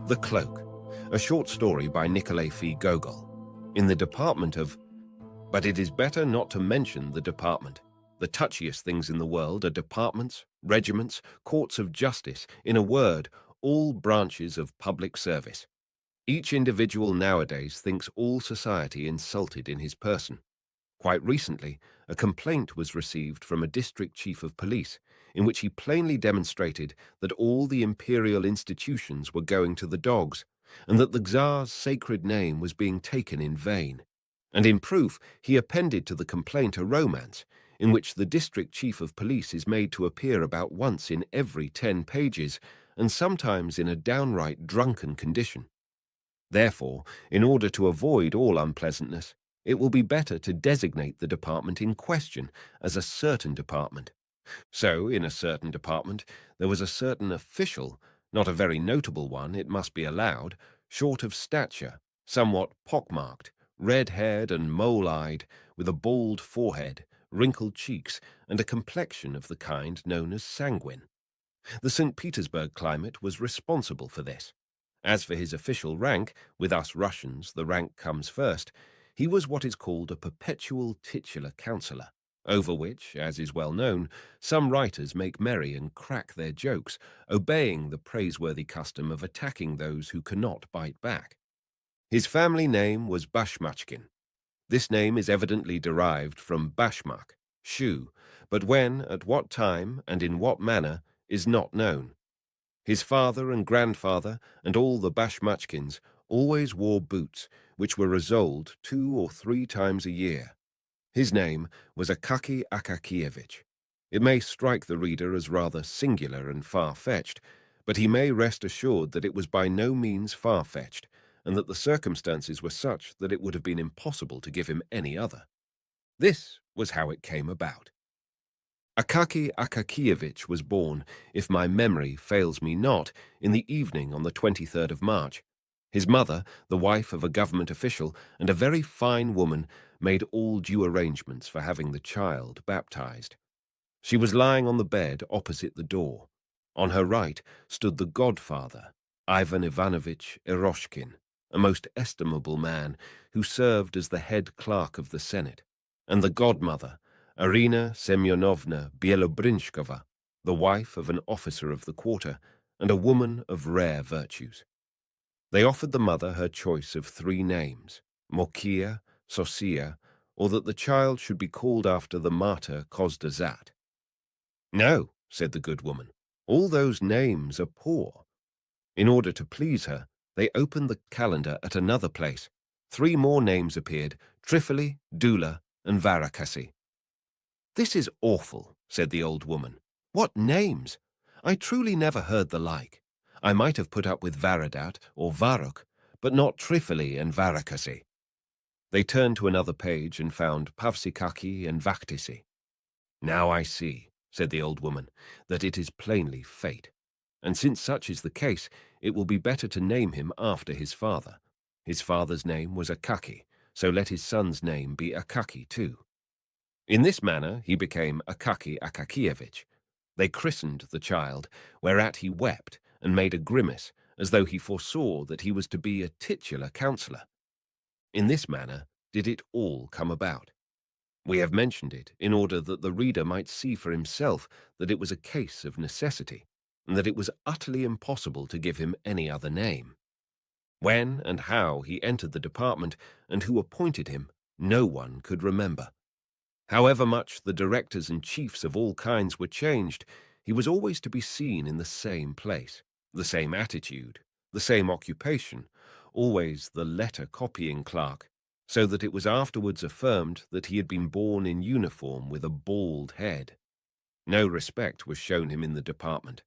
The Cloak, a short story by Nikolay Gogol. In the department of... But it is better not to mention the department. The touchiest things in the world are departments, regiments, courts of justice, in a word, all branches of public service. Each individual nowadays thinks all society insulted in his person. Quite recently, a complaint was received from a district chief of police in which he plainly demonstrated that all the imperial institutions were going to the dogs and that the Tsar's sacred name was being taken in vain. And in proof, he appended to the complaint a romance in which the district chief of police is made to appear about once in every 10 pages and sometimes in a downright drunken condition. Therefore, in order to avoid all unpleasantness, it will be better to designate the department in question as a certain department. So, in a certain department, there was a certain official, not a very notable one, it must be allowed, short of stature, somewhat pockmarked, red-haired and mole-eyed, with a bald forehead, wrinkled cheeks, and a complexion of the kind known as sanguine. The St. Petersburg climate was responsible for this. As for his official rank, with us Russians the rank comes first, he was what is called a perpetual titular councillor, over which, as is well known, some writers make merry and crack their jokes, obeying the praiseworthy custom of attacking those who cannot bite back. His family name was Bashmachkin. This name is evidently derived from bashmak, shoe, but when, at what time, and in what manner, is not known. His father and grandfather and all the Bashmachkins always wore boots, which were resoled 2 or 3 times a year. His name was Akaky Akakievich. It may strike the reader as rather singular and far-fetched, but he may rest assured that it was by no means far-fetched, and that the circumstances were such that it would have been impossible to give him any other. This was how it came about. Akaky Akakievich was born, if my memory fails me not, in the evening on the 23rd of March. His mother, the wife of a government official and a very fine woman, made all due arrangements for having the child baptized. She was lying on the bed opposite the door. On her right stood the godfather, Ivan Ivanovich Eroshkin, a most estimable man who served as the head clerk of the Senate, and the godmother, Arina Semyonovna Bielobrinskova, the wife of an officer of the quarter and a woman of rare virtues. They offered the mother her choice of 3 names, Mokia, Sosia, or that the child should be called after the martyr Kozdazat. "No," said the good woman, "all those names are poor." In order to please her, they opened the calendar at another place. 3 more names appeared, Trifoli, Dula, and Varakasi. "This is awful," said the old woman. "What names! I truly never heard the like. I might have put up with Varadat or Varuk, but not Trifoli and Varakasi." They turned to another page and found Pavsikaki and Vaktisi. "Now I see," said the old woman, "that it is plainly fate. And since such is the case, it will be better to name him after his father. His father's name was Akaky, so let his son's name be Akaky too." In this manner he became Akaky Akakievich. They christened the child, whereat he wept and made a grimace, as though he foresaw that he was to be a titular councillor. In this manner did it all come about. We have mentioned it in order that the reader might see for himself that it was a case of necessity, and that it was utterly impossible to give him any other name. When and how he entered the department, and who appointed him, no one could remember. However much the directors and chiefs of all kinds were changed, he was always to be seen in the same place, the same attitude, the same occupation, always the letter-copying clerk, so that it was afterwards affirmed that he had been born in uniform with a bald head. No respect was shown him in the department.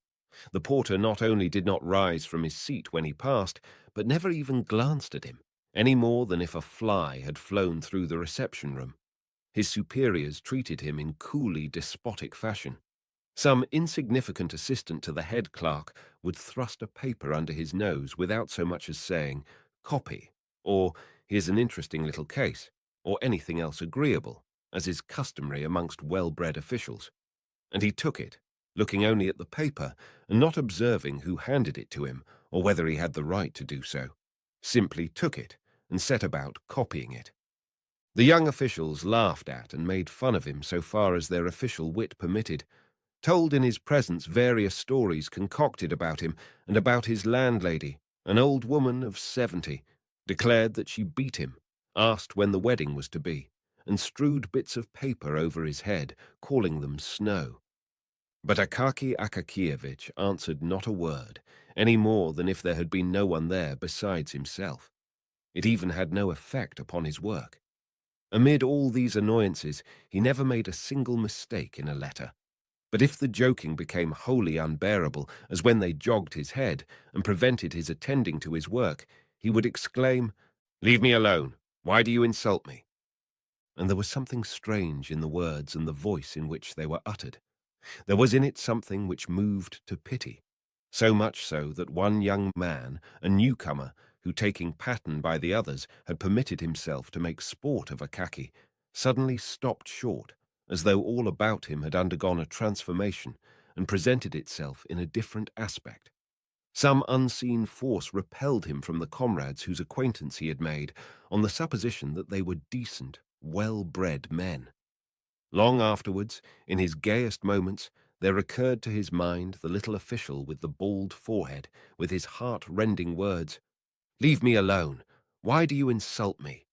The porter not only did not rise from his seat when he passed, but never even glanced at him, any more than if a fly had flown through the reception-room. His superiors treated him in coolly despotic fashion. Some insignificant assistant to the head clerk would thrust a paper under his nose without so much as saying, "Copy," or "Here's an interesting little case," or anything else agreeable, as is customary amongst well-bred officials. And he took it, looking only at the paper and not observing who handed it to him or whether he had the right to do so, simply took it and set about copying it. The young officials laughed at and made fun of him so far as their official wit permitted, told in his presence various stories concocted about him and about his landlady, an old woman of 70, declared that she beat him, asked when the wedding was to be, and strewed bits of paper over his head, calling them snow. But Akaki Akakievich answered not a word, any more than if there had been no one there besides himself. It even had no effect upon his work. Amid all these annoyances, he never made a single mistake in a letter. But if the joking became wholly unbearable, as when they jogged his head and prevented his attending to his work, he would exclaim, "Leave me alone! Why do you insult me?" And there was something strange in the words and the voice in which they were uttered. There was in it something which moved to pity, so much so that one young man, a newcomer, who, taking pattern by the others, had permitted himself to make sport of Akaki, suddenly stopped short, as though all about him had undergone a transformation and presented itself in a different aspect. Some unseen force repelled him from the comrades whose acquaintance he had made, on the supposition that they were decent, well-bred men. Long afterwards, in his gayest moments, there recurred to his mind the little official with the bald forehead, with his heart-rending words, "Leave me alone! Why do you insult me?"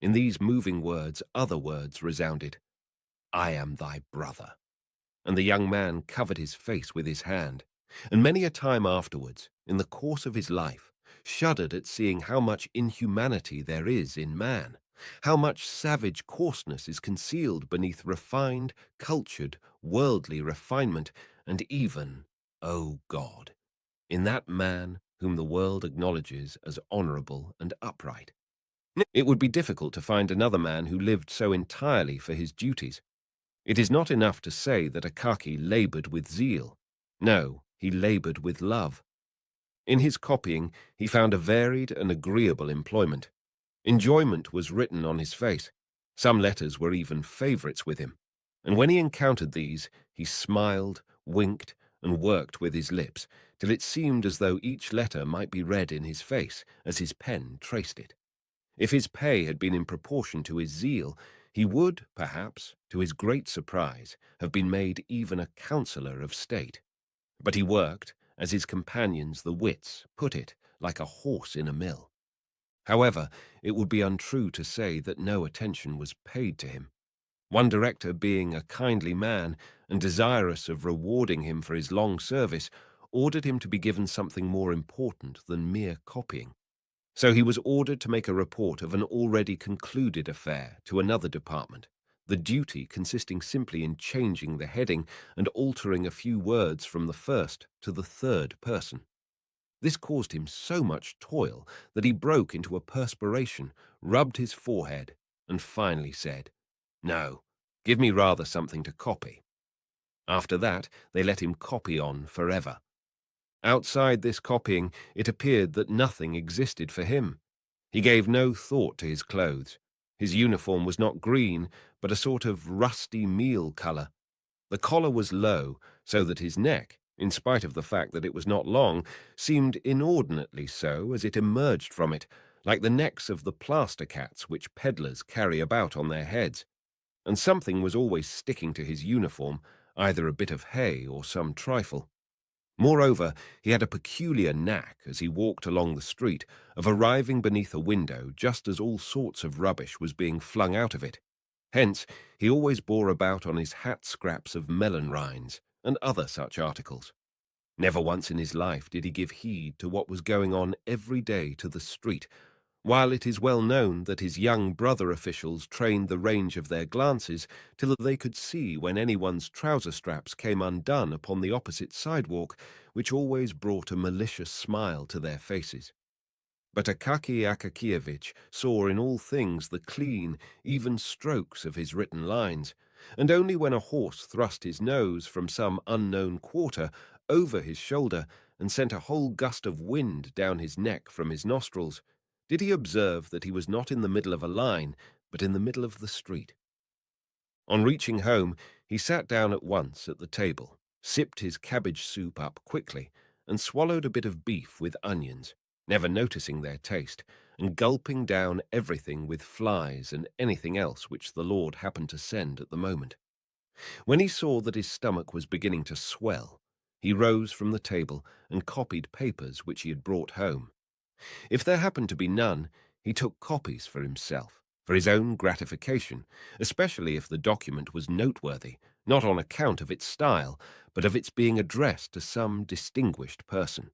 In these moving words other words resounded, "I am thy brother." And the young man covered his face with his hand, and many a time afterwards, in the course of his life, shuddered at seeing how much inhumanity there is in man, how much savage coarseness is concealed beneath refined, cultured, worldly refinement, and even, O God, in that man whom the world acknowledges as honorable and upright. It would be difficult to find another man who lived so entirely for his duties. It is not enough to say that Akaki labored with zeal. No, he labored with love. In his copying, he found a varied and agreeable employment. Enjoyment was written on his face. Some letters were even favorites with him, and when he encountered these, he smiled, winked, and worked with his lips, till it seemed as though each letter might be read in his face as his pen traced it. If his pay had been in proportion to his zeal, he would, perhaps, to his great surprise, have been made even a councillor of state. But he worked, as his companions the wits put it, like a horse in a mill. However, it would be untrue to say that no attention was paid to him. One director, being a kindly man and desirous of rewarding him for his long service, ordered him to be given something more important than mere copying. So he was ordered to make a report of an already concluded affair to another department, the duty consisting simply in changing the heading and altering a few words from the first to the third person. This caused him so much toil that he broke into a perspiration, rubbed his forehead, and finally said, "No, give me rather something to copy." After that, they let him copy on forever. Outside this copying, it appeared that nothing existed for him. He gave no thought to his clothes. His uniform was not green, but a sort of rusty meal colour. The collar was low, so that his neck, in spite of the fact that it was not long, seemed inordinately so as it emerged from it, like the necks of the plaster cats which peddlers carry about on their heads. And something was always sticking to his uniform, either a bit of hay or some trifle. Moreover, he had a peculiar knack, as he walked along the street, of arriving beneath a window just as all sorts of rubbish was being flung out of it. Hence, he always bore about on his hat scraps of melon rinds and other such articles. Never once in his life did he give heed to what was going on every day to the street, while it is well known that his young brother officials trained the range of their glances till they could see when anyone's trouser straps came undone upon the opposite sidewalk, which always brought a malicious smile to their faces. But Akaki Akakievich saw in all things the clean, even strokes of his written lines, and only when a horse thrust his nose from some unknown quarter over his shoulder and sent a whole gust of wind down his neck from his nostrils, did he observe that he was not in the middle of a line, but in the middle of the street. On reaching home, he sat down at once at the table, sipped his cabbage soup up quickly, and swallowed a bit of beef with onions, never noticing their taste, and gulping down everything with flies and anything else which the Lord happened to send at the moment. When he saw that his stomach was beginning to swell, he rose from the table and copied papers which he had brought home. If there happened to be none, he took copies for himself, for his own gratification, especially if the document was noteworthy, not on account of its style, but of its being addressed to some distinguished person.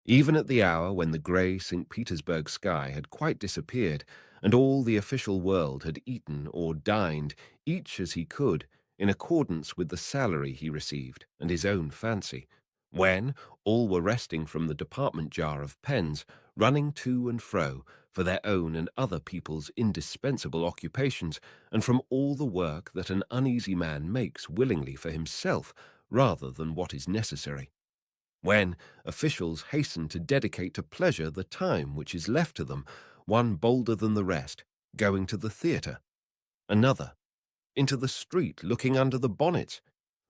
Even at the hour when the grey St. Petersburg sky had quite disappeared, and all the official world had eaten or dined, each as he could, in accordance with the salary he received and his own fancy, when all were resting from the department jar of pens, running to and fro for their own and other people's indispensable occupations, and from all the work that an uneasy man makes willingly for himself rather than what is necessary, when officials hasten to dedicate to pleasure the time which is left to them, one bolder than the rest, going to the theatre, another into the street looking under the bonnets,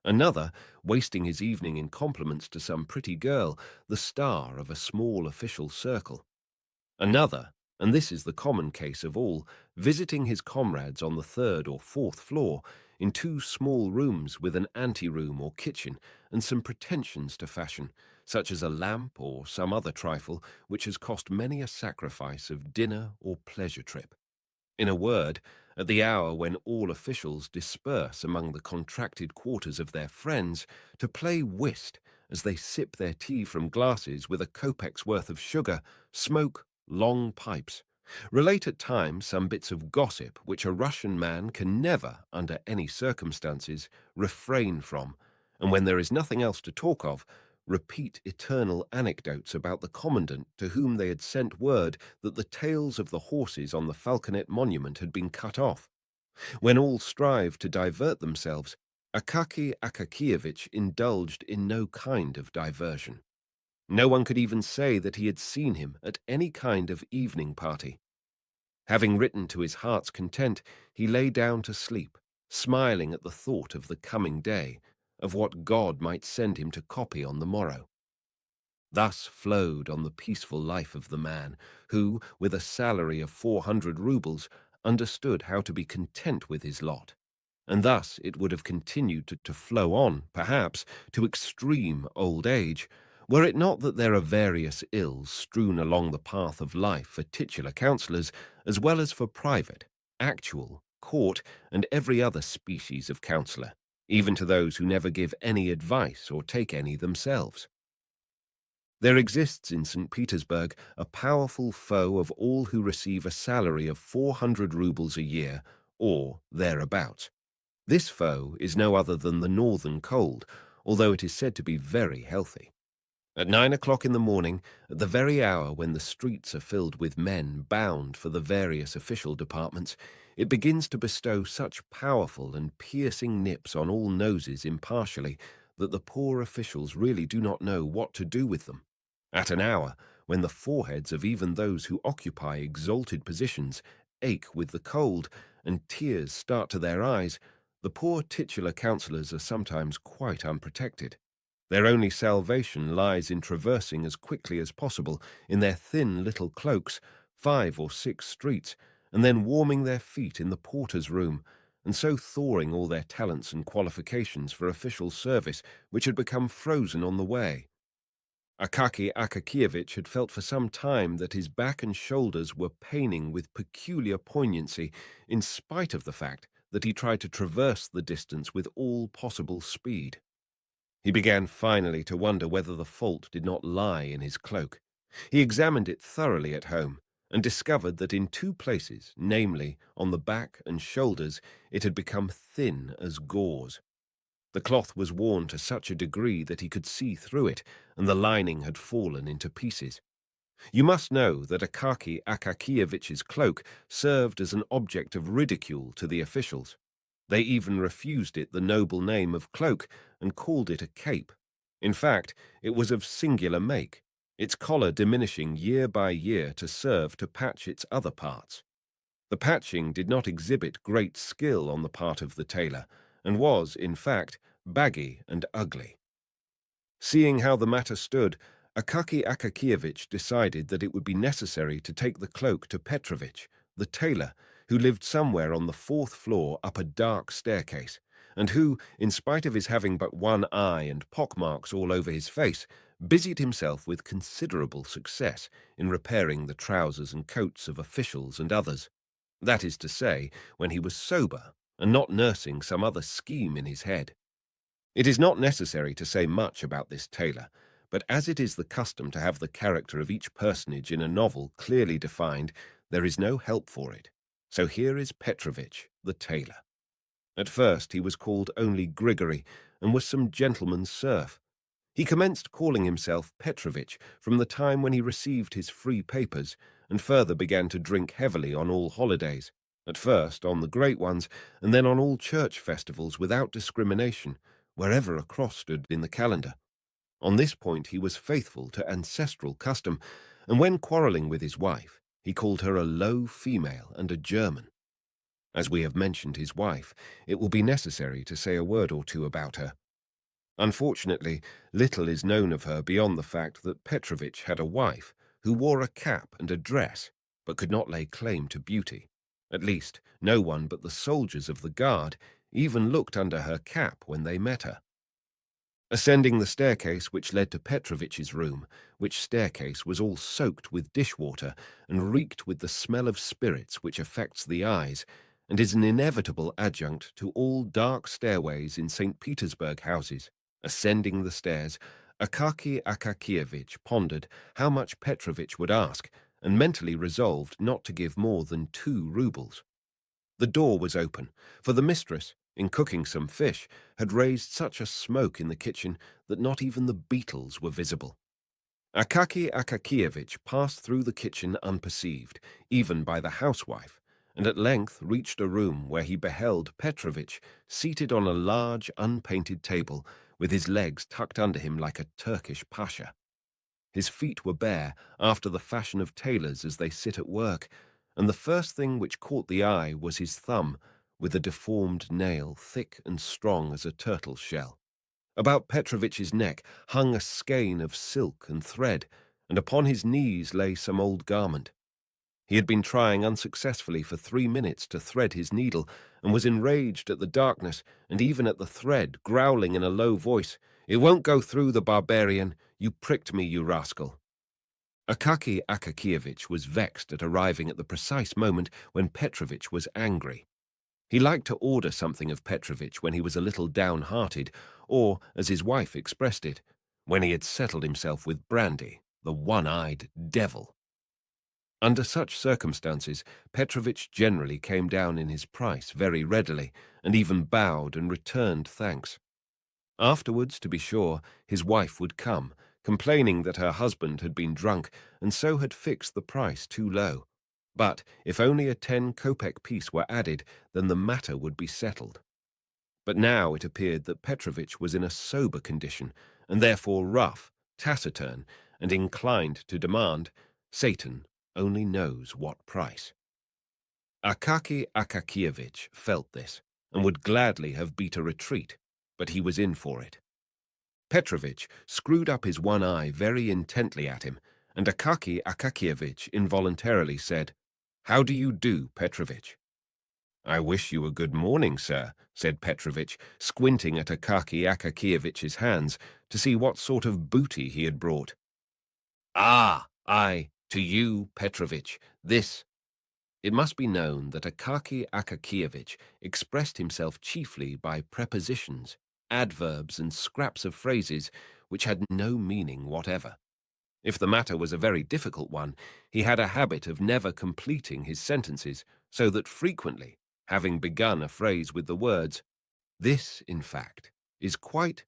another wasting his evening in compliments to some pretty girl, the star of a small official circle, another, and this is the common case of all, visiting his comrades on the third or fourth floor, in two small rooms with an ante-room or kitchen, and some pretensions to fashion, such as a lamp or some other trifle which has cost many a sacrifice of dinner or pleasure trip. In a word, at the hour when all officials disperse among the contracted quarters of their friends to play whist as they sip their tea from glasses with a kopek's worth of sugar, smoke long pipes, relate at times some bits of gossip which a Russian man can never, under any circumstances, refrain from, and when there is nothing else to talk of, repeat eternal anecdotes about the commandant to whom they had sent word that the tails of the horses on the Falconet monument had been cut off. When all strive to divert themselves, Akaky Akakievitch indulged in no kind of diversion. No one could even say that he had seen him at any kind of evening party. Having written to his heart's content, he lay down to sleep, smiling at the thought of the coming day, of what God might send him to copy on the morrow. Thus flowed on the peaceful life of the man, who, with a salary of 400 roubles, understood how to be content with his lot. And thus it would have continued to flow on, perhaps, to extreme old age, were it not that there are various ills strewn along the path of life for titular councillors, as well as for private, actual, court, and every other species of councillor, even to those who never give any advice or take any themselves. There exists in St. Petersburg a powerful foe of all who receive a salary of 400 roubles a year, or thereabouts. This foe is no other than the northern cold, although it is said to be very healthy. At 9 o'clock in the morning, at the very hour when the streets are filled with men bound for the various official departments, it begins to bestow such powerful and piercing nips on all noses impartially that the poor officials really do not know what to do with them. At an hour when the foreheads of even those who occupy exalted positions ache with the cold and tears start to their eyes, the poor titular councillors are sometimes quite unprotected. Their only salvation lies in traversing as quickly as possible, in their thin little cloaks, 5 or 6 streets, and then warming their feet in the porter's room, and so thawing all their talents and qualifications for official service, which had become frozen on the way. Akaky Akakievitch had felt for some time that his back and shoulders were paining with peculiar poignancy, in spite of the fact that he tried to traverse the distance with all possible speed. He began finally to wonder whether the fault did not lie in his cloak. He examined it thoroughly at home, and discovered that in 2 places, namely, on the back and shoulders, it had become thin as gauze. The cloth was worn to such a degree that he could see through it, and the lining had fallen into pieces. You must know that Akaky Akakievitch's cloak served as an object of ridicule to the officials. They even refused it the noble name of cloak and called it a cape. In fact, it was of singular make, its collar diminishing year by year to serve to patch its other parts. The patching did not exhibit great skill on the part of the tailor, and was, in fact, baggy and ugly. Seeing how the matter stood, Akaki Akakievich decided that it would be necessary to take the cloak to Petrovich, the tailor, who lived somewhere on the fourth floor up a dark staircase, and who, in spite of his having but one eye and pockmarks all over his face, busied himself with considerable success in repairing the trousers and coats of officials and others. That is to say, when he was sober and not nursing some other scheme in his head. It is not necessary to say much about this tailor, but as it is the custom to have the character of each personage in a novel clearly defined, there is no help for it. So here is Petrovich, the tailor. At first he was called only Grigory, and was some gentleman's serf. He commenced calling himself Petrovich from the time when he received his free papers, and further began to drink heavily on all holidays, at first on the great ones, and then on all church festivals without discrimination, wherever a cross stood in the calendar. On this point he was faithful to ancestral custom, and when quarrelling with his wife, he called her a low female and a German. As we have mentioned his wife, it will be necessary to say a word or two about her. Unfortunately, little is known of her beyond the fact that Petrovich had a wife who wore a cap and a dress, but could not lay claim to beauty. At least, no one but the soldiers of the guard even looked under her cap when they met her. Ascending the staircase which led to Petrovich's room, which staircase was all soaked with dishwater and reeked with the smell of spirits which affects the eyes, and is an inevitable adjunct to all dark stairways in St. Petersburg houses. Ascending the stairs, Akaki Akakievich pondered how much Petrovich would ask, and mentally resolved not to give more than 2 roubles. The door was open, for the mistress, in cooking some fish, had raised such a smoke in the kitchen that not even the beetles were visible. Akaki Akakievich passed through the kitchen unperceived, even by the housewife, and at length reached a room where he beheld Petrovich seated on a large unpainted table, with his legs tucked under him like a Turkish pasha. His feet were bare, after the fashion of tailors as they sit at work, and the first thing which caught the eye was his thumb, with a deformed nail thick and strong as a turtle's shell. About Petrovich's neck hung a skein of silk and thread, and upon his knees lay some old garment. He had been trying unsuccessfully for 3 minutes to thread his needle, and was enraged at the darkness, and even at the thread, growling in a low voice, "It won't go through, the barbarian! You pricked me, you rascal!" Akaki Akakievich was vexed at arriving at the precise moment when Petrovich was angry. He liked to order something of Petrovich when he was a little downhearted, or, as his wife expressed it, when he had settled himself with brandy, the one-eyed devil. Under such circumstances, Petrovich generally came down in his price very readily, and even bowed and returned thanks. Afterwards, to be sure, his wife would come, complaining that her husband had been drunk and so had fixed the price too low. But if only a 10-kopeck piece were added, then the matter would be settled. But now it appeared that Petrovich was in a sober condition, and therefore rough, taciturn, and inclined to demand, Satan only knows what price. Akaki Akakievich felt this, and would gladly have beat a retreat, but he was in for it. Petrovich screwed up his one eye very intently at him, and Akaki Akakievich involuntarily said, "How do you do, Petrovich?" "I wish you a good morning, sir," said Petrovich, squinting at Akaki Akakievich's hands to see what sort of booty he had brought. "Ah, to you, Petrovich, this—" It must be known that Akaki Akakievich expressed himself chiefly by prepositions, adverbs, and scraps of phrases which had no meaning whatever. If the matter was a very difficult one, he had a habit of never completing his sentences, so that frequently, having begun a phrase with the words, "This, in fact, is quite—"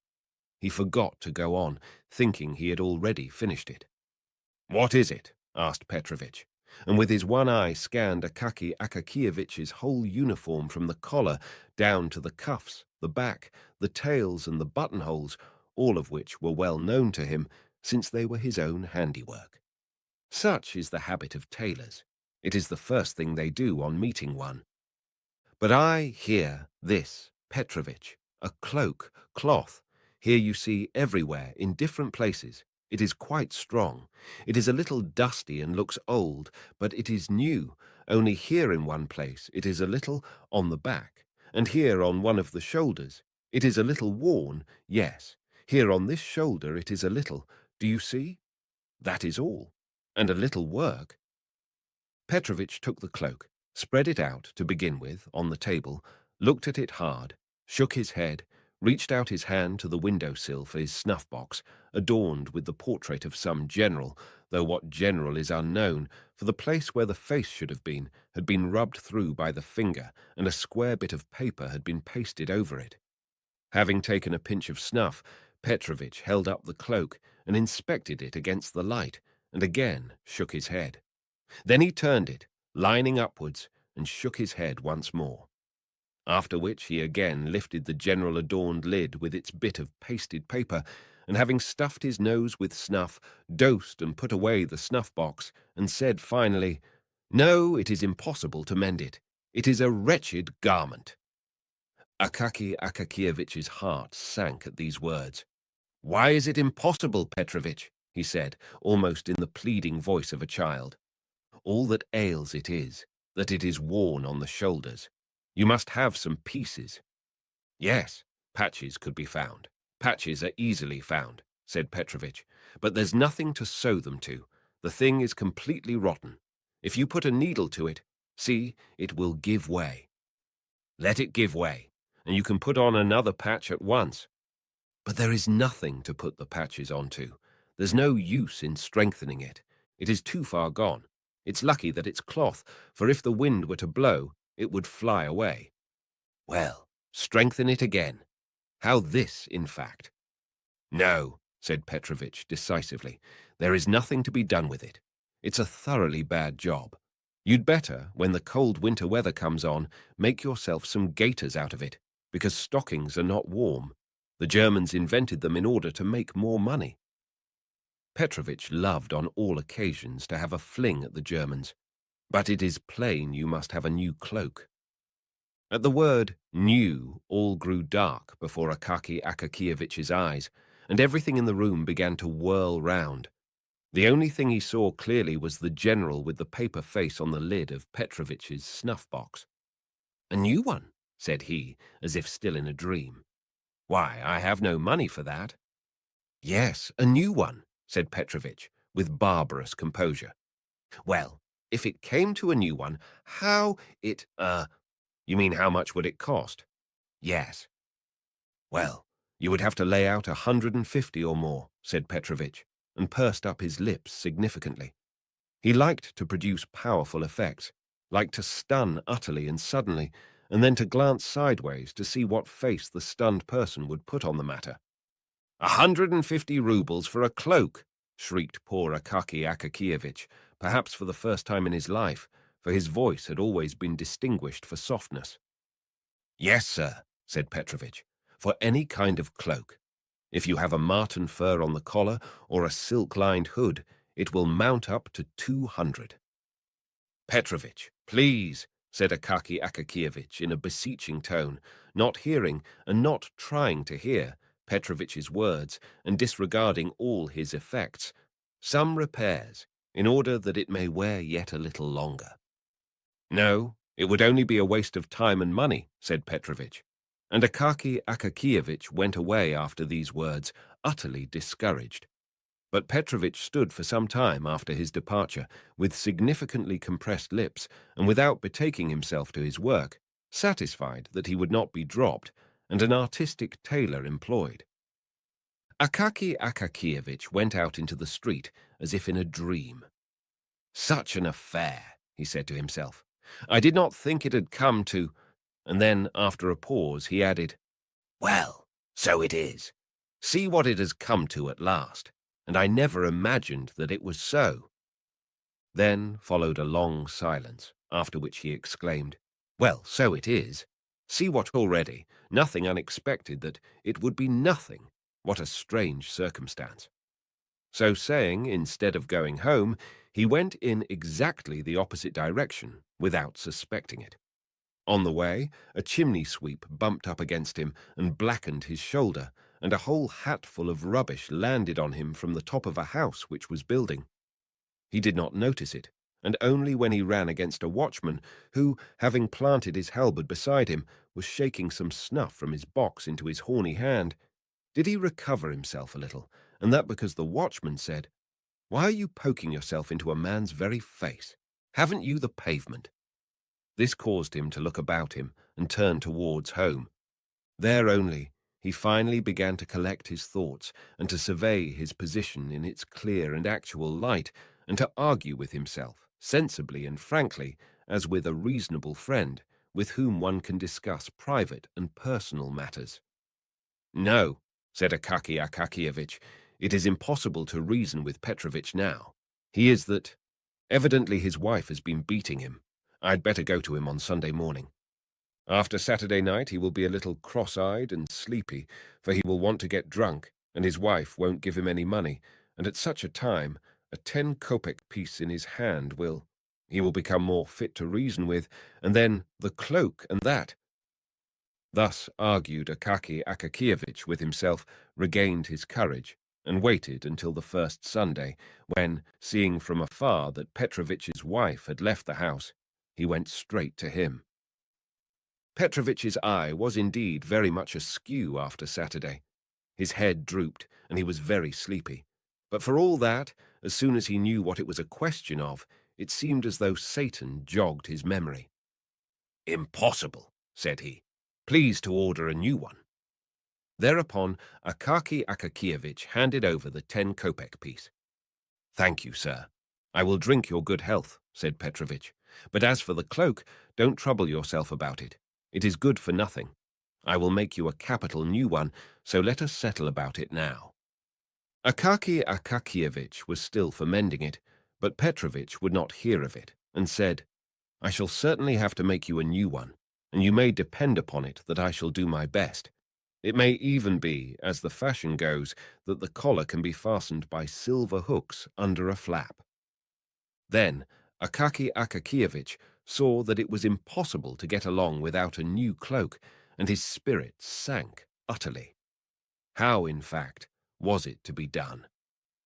he forgot to go on, thinking he had already finished it. "What is it?" asked Petrovich, and with his one eye scanned Akaki Akakievich's whole uniform from the collar down to the cuffs, the back, the tails, and the buttonholes, all of which were well known to him, since they were his own handiwork. Such is the habit of tailors. It is the first thing they do on meeting one. "But I hear this, Petrovich, a cloak, cloth. Here you see everywhere, in different places. It is quite strong. It is a little dusty and looks old, but it is new. Only here in one place it is a little on the back, and here on one of the shoulders. It is a little worn, yes. Here on this shoulder it is a little. Do you see? That is all. And a little work. Petrovich took the cloak, spread it out, to begin with, on the table, looked at it hard, shook his head, reached out his hand to the window-sill for his snuff-box, adorned with the portrait of some general, though what general is unknown, for the place where the face should have been had been rubbed through by the finger, and a square bit of paper had been pasted over it. Having taken a pinch of snuff, Petrovich held up the cloak and inspected it against the light, and again shook his head. Then he turned it, lining upwards, and shook his head once more. After which he again lifted the general-adorned lid with its bit of pasted paper, and having stuffed his nose with snuff, dosed and put away the snuff-box, and said finally, "No, it is impossible to mend it. It is a wretched garment." Akaky Akakievich's heart sank at these words. "Why is it impossible, Petrovich?" he said, almost in the pleading voice of a child. "All that ails it is that it is worn on the shoulders. You must have some pieces." "Yes, patches could be found. Patches are easily found," said Petrovich, "but there's nothing to sew them to. The thing is completely rotten. If you put a needle to it, see, it will give way. Let it give way, and you can put on another patch at once. But there is nothing to put the patches onto. There's no use in strengthening it. It is too far gone. It's lucky that it's cloth, for if the wind were to blow, it would fly away. Well, strengthen it again. How this, in fact?" "No," said Petrovich decisively. "There is nothing to be done with it. It's a thoroughly bad job. You'd better, when the cold winter weather comes on, make yourself some gaiters out of it, because stockings are not warm. The Germans invented them in order to make more money." Petrovich loved on all occasions to have a fling at the Germans, but it is plain you must have a new cloak. At the word new, all grew dark before Akaky Akakievich's eyes, and everything in the room began to whirl round. The only thing he saw clearly was the general with the paper face on the lid of Petrovich's snuff-box. "A new one," said he, as if still in a dream. "Why, I have no money for that." "Yes, a new one," said Petrovich, with barbarous composure. "Well, if it came to a new one, You mean how much would it cost?" "Yes." "Well, you would have to lay out 150 or more," said Petrovich, and pursed up his lips significantly. He liked to produce powerful effects, liked to stun utterly and suddenly, and then to glance sideways to see what face the stunned person would put on the matter. 150 roubles for a cloak!" shrieked poor Akaky Akakievich, perhaps for the first time in his life, for his voice had always been distinguished for softness. "Yes, sir," said Petrovich, "for any kind of cloak. If you have a marten fur on the collar or a silk-lined hood, it will mount up to 200. "Petrovich, please," said Akaky Akakievich in a beseeching tone, not hearing and not trying to hear Petrovich's words and disregarding all his effects. "Some repairs, in order that it may wear yet a little longer." "No, it would only be a waste of time and money," said Petrovich, and Akaky Akakievich went away after these words, utterly discouraged. But Petrovich stood for some time after his departure, with significantly compressed lips, and without betaking himself to his work, satisfied that he would not be dropped, and an artistic tailor employed. Akaky Akakievich went out into the street as if in a dream. "Such an affair," he said to himself. "I did not think it had come to—" And then, after a pause, he added, "Well, so it is. See what it has come to at last, and I never imagined that it was so." Then followed a long silence, after which he exclaimed, "Well, so it is. See what already, nothing unexpected, that it would be nothing. What a strange circumstance." So saying, instead of going home, he went in exactly the opposite direction, without suspecting it. On the way, a chimney-sweep bumped up against him and blackened his shoulder, and a whole hatful of rubbish landed on him from the top of a house which was building. He did not notice it, and only when he ran against a watchman who, having planted his halberd beside him, was shaking some snuff from his box into his horny hand, did he recover himself a little, and that because the watchman said, "Why are you poking yourself into a man's very face? Haven't you the pavement?" This caused him to look about him and turn towards home. There only, he finally began to collect his thoughts and to survey his position in its clear and actual light, and to argue with himself, sensibly and frankly, as with a reasonable friend, with whom one can discuss private and personal matters. "No," said Akaky Akakievitch, "it is impossible to reason with Petrovitch now. He is that. Evidently his wife has been beating him. I'd better go to him on Sunday morning. After Saturday night he will be a little cross-eyed and sleepy, for he will want to get drunk, and his wife won't give him any money, and at such a time a 10-kopeck piece in his hand he will become more fit to reason with, and then the cloak and that." Thus argued Akaky Akakievitch with himself, regained his courage, and waited until the first Sunday, when, seeing from afar that Petrovitch's wife had left the house, he went straight to him. Petrovitch's eye was indeed very much askew after Saturday. His head drooped, and he was very sleepy. But for all that, as soon as he knew what it was a question of, it seemed as though Satan jogged his memory. "Impossible," said he. "Please to order a new one." Thereupon Akaky Akakievitch handed over the 10-kopeck piece. "Thank you, sir. I will drink your good health," said Petrovitch. "But as for the cloak, don't trouble yourself about it. It is good for nothing. I will make you a capital new one, so let us settle about it now." Akaky Akakievitch was still for mending it, but Petrovitch would not hear of it, and said, "I shall certainly have to make you a new one, and you may depend upon it that I shall do my best. It may even be, as the fashion goes, that the collar can be fastened by silver hooks under a flap." Then Akaky Akakievitch saw that it was impossible to get along without a new cloak, and his spirits sank utterly. How, in fact, was it to be done?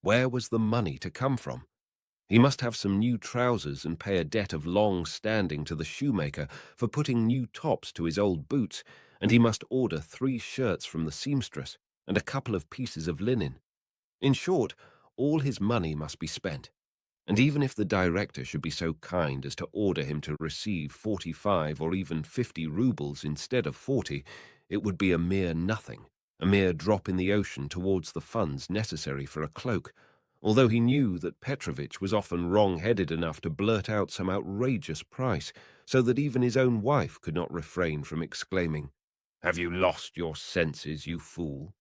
Where was the money to come from? He must have some new trousers and pay a debt of long standing to the shoemaker for putting new tops to his old boots, and he must order 3 shirts from the seamstress and a couple of pieces of linen. In short, all his money must be spent, and even if the director should be so kind as to order him to receive 45 or even 50 roubles instead of 40, it would be a mere nothing, a mere drop in the ocean towards the funds necessary for a cloak, although he knew that Petrovitch was often wrong-headed enough to blurt out some outrageous price, so that even his own wife could not refrain from exclaiming, "Have you lost your senses, you fool?"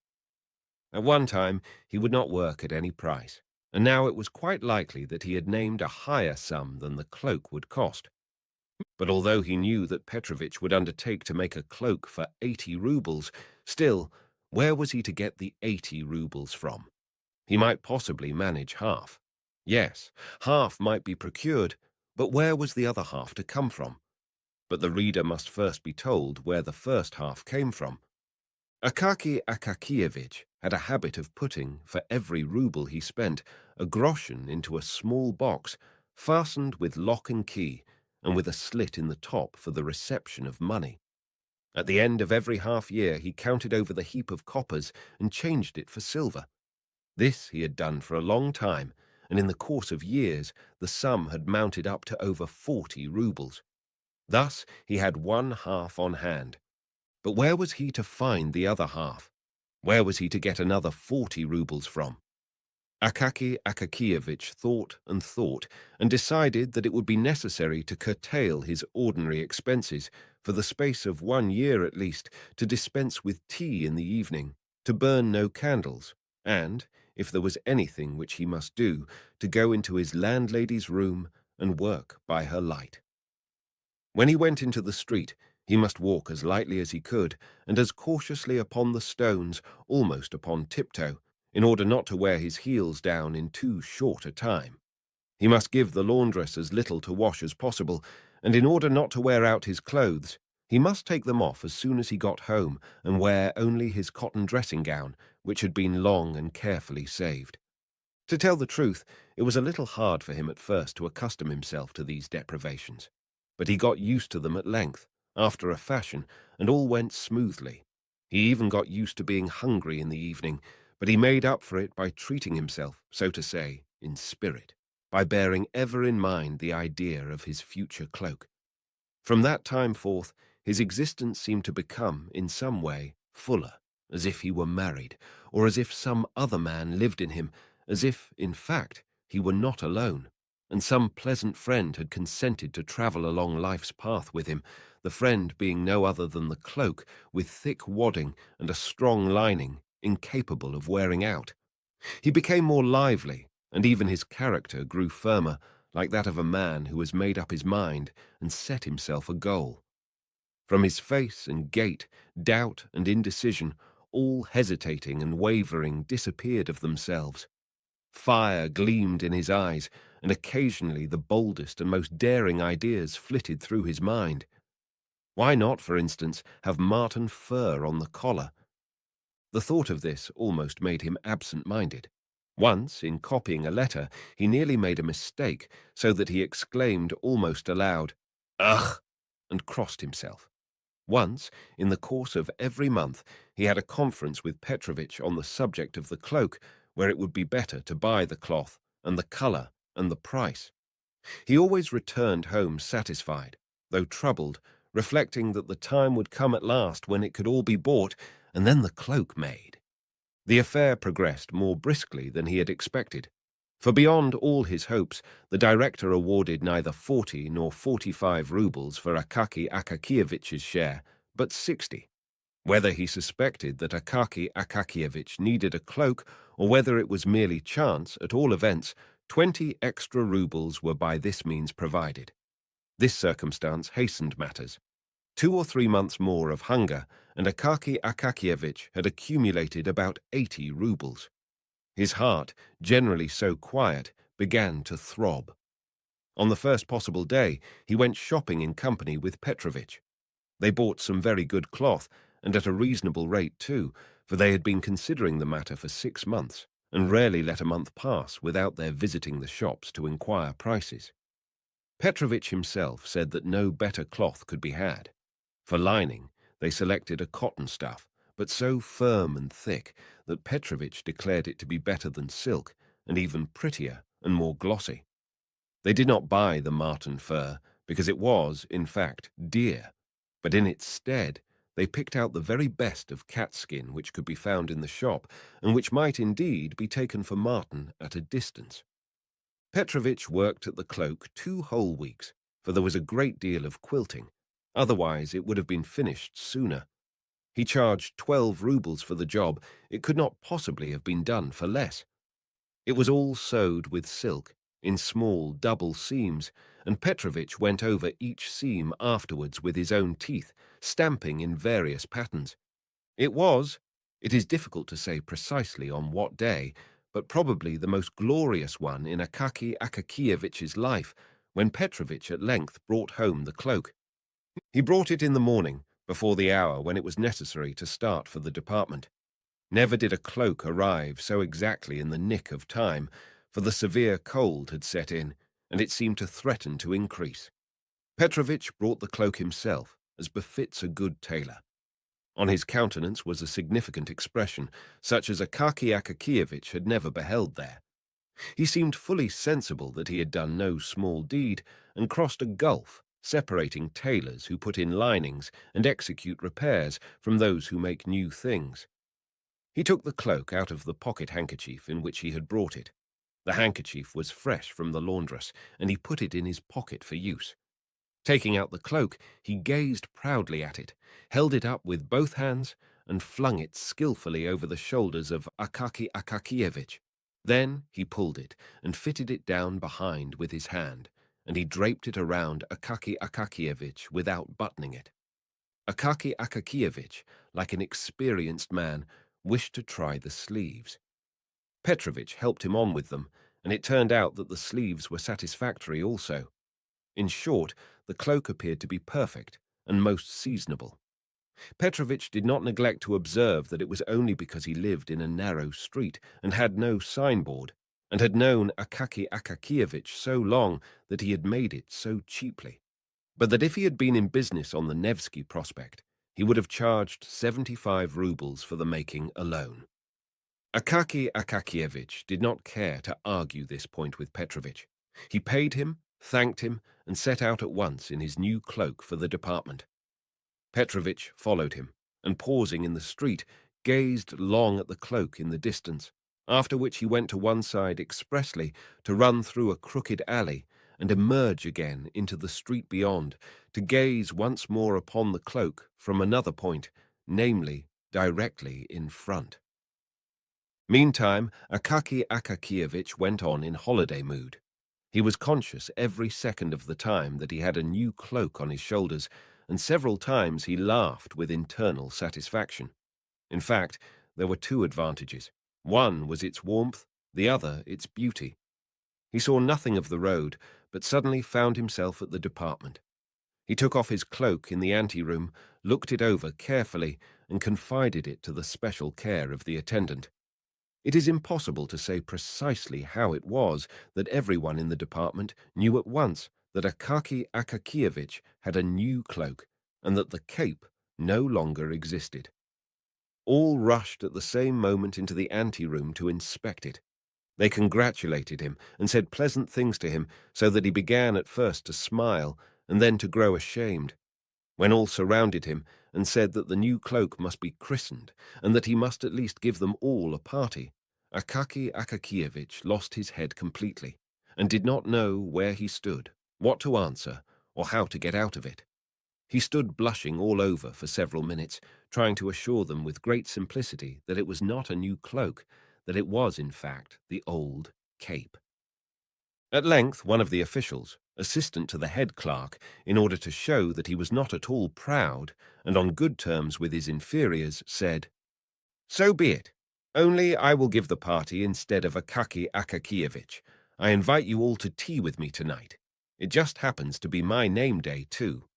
At one time he would not work at any price, and now it was quite likely that he had named a higher sum than the cloak would cost. But although he knew that Petrovitch would undertake to make a cloak for 80 roubles, still, where was he to get the 80 roubles from? He might possibly manage half. Yes, half might be procured, but where was the other half to come from? But the reader must first be told where the first half came from. Akaky Akakievitch had a habit of putting, for every rouble he spent, a groschen into a small box, fastened with lock and key, and with a slit in the top for the reception of money. At the end of every half-year he counted over the heap of coppers and changed it for silver. This he had done for a long time, and in the course of years the sum had mounted up to over 40 roubles. Thus he had one half on hand. But where was he to find the other half? Where was he to get another 40 roubles from? Akaky Akakievitch thought, and decided that it would be necessary to curtail his ordinary expenses, for the space of 1 year at least, to dispense with tea in the evening, to burn no candles, and, if there was anything which he must do, to go into his landlady's room and work by her light. When he went into the street, he must walk as lightly as he could, and as cautiously upon the stones, almost upon tiptoe, in order not to wear his heels down in too short a time. He must give the laundress as little to wash as possible, and in order not to wear out his clothes, He must take them off as soon as he got home and wear only his cotton dressing gown, which had been long and carefully saved. To tell the truth, it was a little hard for him at first to accustom himself to these deprivations, but he got used to them at length, after a fashion, and all went smoothly. He even got used to being hungry in the evening, but he made up for it by treating himself, so to say, in spirit, by bearing ever in mind the idea of his future cloak. From that time forth, his existence seemed to become, in some way, fuller, as if he were married, or as if some other man lived in him, as if, in fact, he were not alone, and some pleasant friend had consented to travel along life's path with him, the friend being no other than the cloak, with thick wadding and a strong lining, incapable of wearing out. He became more lively, and even his character grew firmer, like that of a man who has made up his mind and set himself a goal. From his face and gait, doubt and indecision, all hesitating and wavering, disappeared of themselves. Fire gleamed in his eyes, and occasionally the boldest and most daring ideas flitted through his mind. Why not, for instance, have marten fur on the collar? The thought of this almost made him absent-minded. Once, in copying a letter, he nearly made a mistake, so that he exclaimed almost aloud, "Ugh!" and crossed himself. Once, in the course of every month, he had a conference with Petrovitch on the subject of the cloak, where it would be better to buy the cloth, and the colour, and the price. He always returned home satisfied, though troubled, reflecting that the time would come at last when it could all be bought, and then the cloak made. The affair progressed more briskly than he had expected, for beyond all his hopes, the director awarded neither 40 nor 45 roubles for Akaky Akakiyevitch's share, but 60. Whether he suspected that Akaky Akakievitch needed a cloak, or whether it was merely chance, at all events, 20 extra roubles were by this means provided. This circumstance hastened matters. 2 or 3 months more of hunger, and Akaky Akakievitch had accumulated about 80 roubles. His heart, generally so quiet, began to throb. On the first possible day, he went shopping in company with Petrovitch. They bought some very good cloth, and at a reasonable rate too, for they had been considering the matter for 6 months, and rarely let a month pass without their visiting the shops to inquire prices. Petrovitch himself said that no better cloth could be had. For lining, they selected a cotton stuff, but so firm and thick that Petrovitch declared it to be better than silk, and even prettier and more glossy. They did not buy the marten fur, because it was, in fact, dear, but in its stead they picked out the very best of cat skin which could be found in the shop, and which might indeed be taken for marten at a distance. Petrovitch worked at the cloak 2 whole weeks, for there was a great deal of quilting. Otherwise it would have been finished sooner. He charged 12 roubles for the job. It could not possibly have been done for less. It was all sewed with silk, in small double seams, and Petrovitch went over each seam afterwards with his own teeth, stamping in various patterns. It is difficult to say precisely on what day, but probably the most glorious one in Akaky Akakiyevitch's life, when Petrovitch at length brought home the cloak. He brought it in the morning, before the hour when it was necessary to start for the department. Never did a cloak arrive so exactly in the nick of time, for the severe cold had set in, and it seemed to threaten to increase. Petrovitch brought the cloak himself, as befits a good tailor. On his countenance was a significant expression, such as Akaky Akakiyevitch had never beheld there. He seemed fully sensible that he had done no small deed, and crossed a gulf, separating tailors who put in linings and execute repairs from those who make new things. He took the cloak out of the pocket-handkerchief in which he had brought it. The handkerchief was fresh from the laundress, and he put it in his pocket for use. Taking out the cloak, he gazed proudly at it, held it up with both hands, and flung it skilfully over the shoulders of Akaky Akakiyevitch. Then he pulled it and fitted it down behind with his hand, and he draped it around Akaky Akakiyevitch without buttoning it. Akaky Akakiyevitch, like an experienced man, wished to try the sleeves. Petrovitch helped him on with them, and it turned out that the sleeves were satisfactory also. In short, the cloak appeared to be perfect, and most seasonable. Petrovich did not neglect to observe that it was only because he lived in a narrow street and had no signboard, and had known Akaki Akakievich so long that he had made it so cheaply, but that if he had been in business on the Nevsky Prospect, he would have charged 75 rubles for the making alone. Akaki Akakievich did not care to argue this point with Petrovich. He paid him, thanked him, and set out at once in his new cloak for the department. Petrovich followed him, and pausing in the street, gazed long at the cloak in the distance, after which he went to one side expressly to run through a crooked alley and emerge again into the street beyond, to gaze once more upon the cloak from another point, namely, directly in front. Meantime, Akaki Akakievich went on in holiday mood. He was conscious every second of the time that he had a new cloak on his shoulders, and several times he laughed with internal satisfaction. In fact, there were two advantages. One was its warmth, the other its beauty. He saw nothing of the road, but suddenly found himself at the department. He took off his cloak in the anteroom, looked it over carefully, and confided it to the special care of the attendant. It is impossible to say precisely how it was that everyone in the department knew at once that Akaki Akakievich had a new cloak and that the cape no longer existed. All rushed at the same moment into the anteroom to inspect it. They congratulated him and said pleasant things to him, so that he began at first to smile and then to grow ashamed. When all surrounded him and said that the new cloak must be christened and that he must at least give them all a party, Akaki Akakievich lost his head completely and did not know where he stood, what to answer, or how to get out of it. He stood blushing all over for several minutes, trying to assure them with great simplicity that it was not a new cloak, that it was, in fact, the old cape. At length, one of the officials, assistant to the head clerk, in order to show that he was not at all proud and on good terms with his inferiors, said, "So be it. Only I will give the party instead of Akaki Akakievich. I invite you all to tea with me tonight. It just happens to be my name day, too."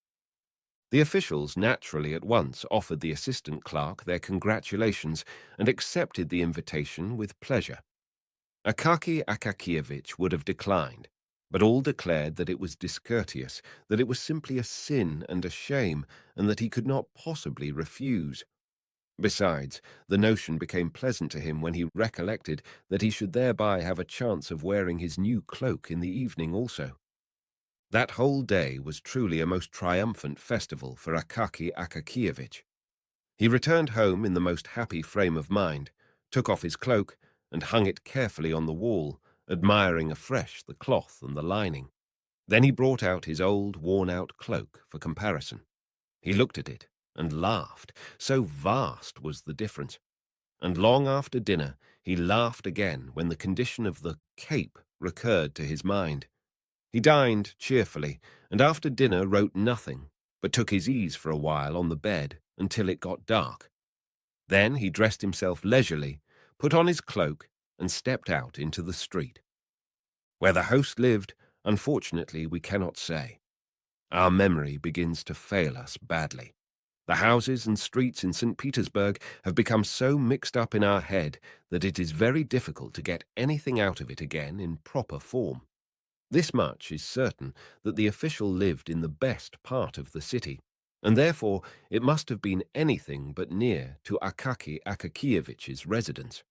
The officials naturally at once offered the assistant clerk their congratulations and accepted the invitation with pleasure. Akaki Akakievich would have declined, but all declared that it was discourteous, that it was simply a sin and a shame, and that he could not possibly refuse. Besides, the notion became pleasant to him when he recollected that he should thereby have a chance of wearing his new cloak in the evening also. That whole day was truly a most triumphant festival for Akaki Akakievich. He returned home in the most happy frame of mind, took off his cloak, and hung it carefully on the wall, admiring afresh the cloth and the lining. Then he brought out his old, worn-out cloak for comparison. He looked at it and laughed, so vast was the difference. And long after dinner he laughed again when the condition of the cape recurred to his mind. He dined cheerfully, and after dinner wrote nothing, but took his ease for a while on the bed until it got dark. Then he dressed himself leisurely, put on his cloak, and stepped out into the street. Where the host lived, unfortunately, we cannot say. Our memory begins to fail us badly. The houses and streets in St. Petersburg have become so mixed up in our head that it is very difficult to get anything out of it again in proper form. This much is certain, that the official lived in the best part of the city, and therefore it must have been anything but near to Akaki Akakievich's residence.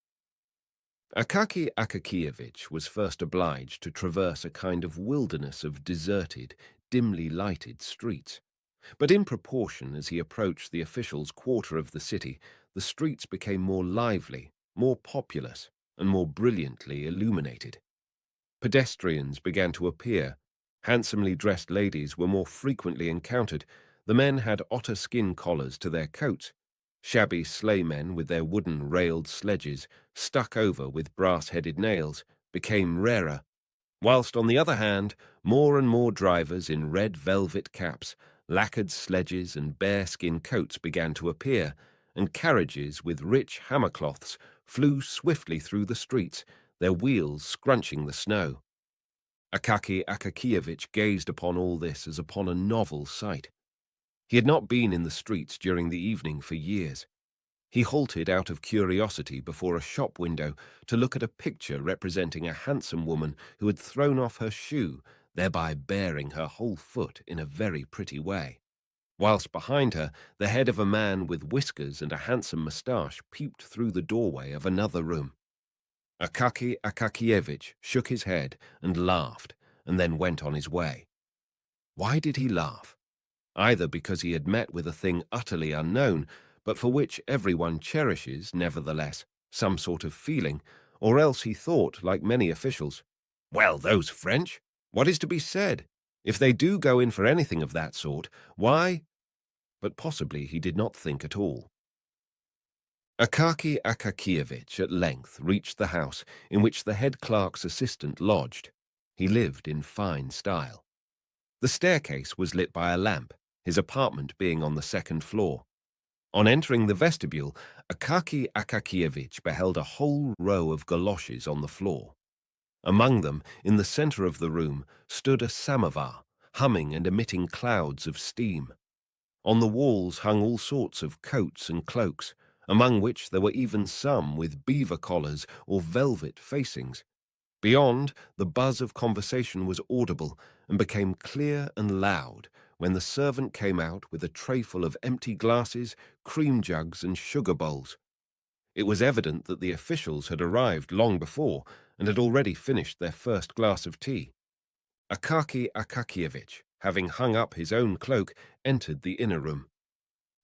Akaki Akakievich was first obliged to traverse a kind of wilderness of deserted, dimly lighted streets. But in proportion as he approached the official's quarter of the city, the streets became more lively, more populous, and more brilliantly illuminated. Pedestrians began to appear. Handsomely dressed ladies were more frequently encountered. The men had otter-skin collars to their coats. Shabby sleighmen with their wooden railed sledges, stuck over with brass-headed nails, became rarer, whilst on the other hand, more and more drivers in red velvet caps, lacquered sledges and bearskin coats began to appear, and carriages with rich hammercloths flew swiftly through the streets, their wheels scrunching the snow. Akaki Akakievich gazed upon all this as upon a novel sight. He had not been in the streets during the evening for years. He halted out of curiosity before a shop window to look at a picture representing a handsome woman who had thrown off her shoe, thereby baring her whole foot in a very pretty way. Whilst behind her, the head of a man with whiskers and a handsome moustache peeped through the doorway of another room. Akaki Akakievich shook his head and laughed, and then went on his way. Why did he laugh? Either because he had met with a thing utterly unknown, but for which everyone cherishes, nevertheless, some sort of feeling, or else he thought, like many officials, "Well, those French, what is to be said? If they do go in for anything of that sort, why—" But possibly he did not think at all. Akaki Akakievich at length reached the house in which the head clerk's assistant lodged. He lived in fine style. The staircase was lit by a lamp, his apartment being on the second floor. On entering the vestibule, Akaki Akakievich beheld a whole row of galoshes on the floor. Among them, in the center of the room, stood a samovar, humming and emitting clouds of steam. On the walls hung all sorts of coats and cloaks, among which there were even some with beaver collars or velvet facings. Beyond, the buzz of conversation was audible and became clear and loud when the servant came out with a trayful of empty glasses, cream jugs, and sugar bowls. It was evident that the officials had arrived long before and had already finished their first glass of tea. Akaki Akakievich, having hung up his own cloak, entered the inner room.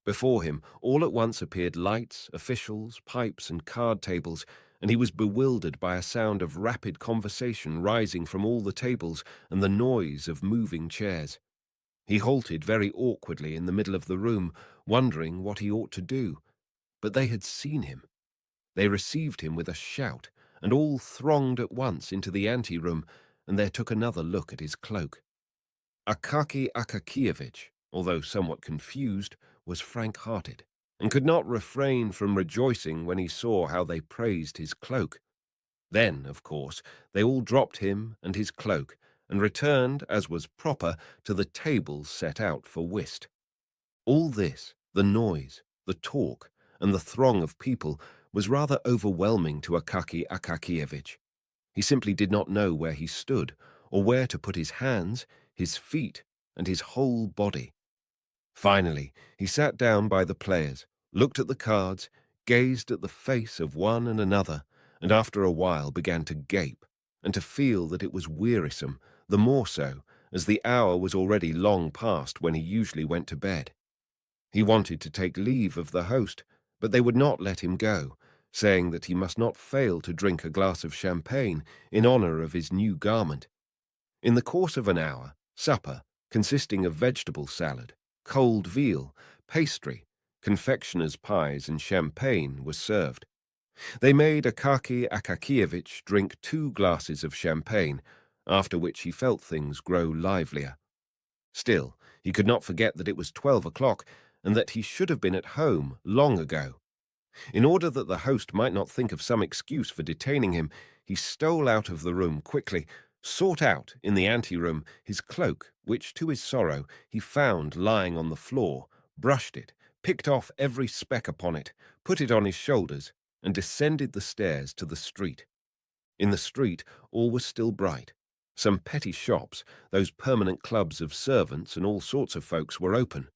Before him all at once appeared lights, officials, pipes, and card tables, and he was bewildered by a sound of rapid conversation rising from all the tables and the noise of moving chairs. He halted very awkwardly in the middle of the room, wondering what he ought to do. But they had seen him. They received him with a shout, and all thronged at once into the anteroom, and there took another look at his cloak. Akaki Akakievich, although somewhat confused, was frank-hearted, and could not refrain from rejoicing when he saw how they praised his cloak. Then, of course, they all dropped him and his cloak, and returned, as was proper, to the tables set out for whist. All this, the noise, the talk, and the throng of people, was rather overwhelming to Akaki Akakievich. He simply did not know where he stood, or where to put his hands, his feet, and his whole body. Finally, he sat down by the players, looked at the cards, gazed at the face of one and another, and after a while began to gape, and to feel that it was wearisome, the more so, as the hour was already long past when he usually went to bed. He wanted to take leave of the host, but they would not let him go, saying that he must not fail to drink a glass of champagne in honor of his new garment. In the course of an hour, supper, consisting of vegetable salad, cold veal, pastry, confectioner's pies, and champagne, was served. They made Akaki Akakievich drink 2 glasses of champagne, after which he felt things grow livelier. Still, he could not forget that it was 12 o'clock, and that he should have been at home long ago. In order that the host might not think of some excuse for detaining him, he stole out of the room quickly, sought out, in the anteroom, his cloak, which, to his sorrow, he found lying on the floor, brushed it, picked off every speck upon it, put it on his shoulders, and descended the stairs to the street. In the street all was still bright. Some petty shops, those permanent clubs of servants and all sorts of folks, were open.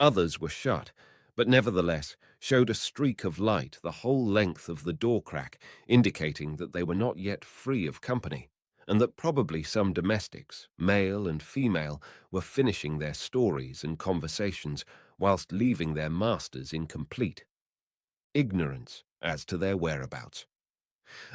Others were shut, but nevertheless showed a streak of light the whole length of the door-crack, indicating that they were not yet free of company, and that probably some domestics, male and female, were finishing their stories and conversations whilst leaving their masters in complete ignorance as to their whereabouts.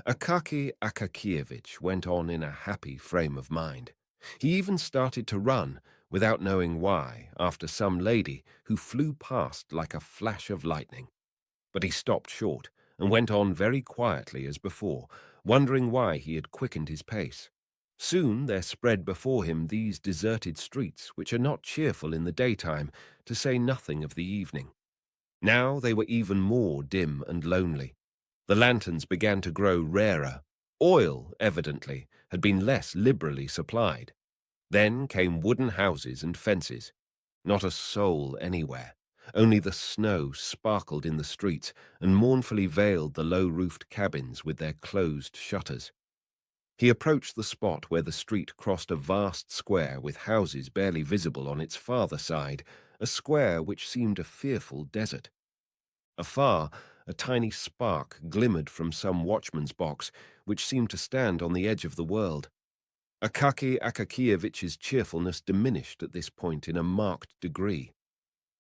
Akaki Akakievich went on in a happy frame of mind. He even started to run, without knowing why, after some lady who flew past like a flash of lightning. But he stopped short and went on very quietly as before, wondering why he had quickened his pace. Soon there spread before him these deserted streets, which are not cheerful in the daytime, to say nothing of the evening. Now they were even more dim and lonely. The lanterns began to grow rarer. Oil, evidently, had been less liberally supplied. Then came wooden houses and fences. Not a soul anywhere. Only the snow sparkled in the streets and mournfully veiled the low-roofed cabins with their closed shutters. He approached the spot where the street crossed a vast square with houses barely visible on its farther side, a square which seemed a fearful desert. Afar, a tiny spark glimmered from some watchman's box, which seemed to stand on the edge of the world. Akaky Akakievich's cheerfulness diminished at this point in a marked degree.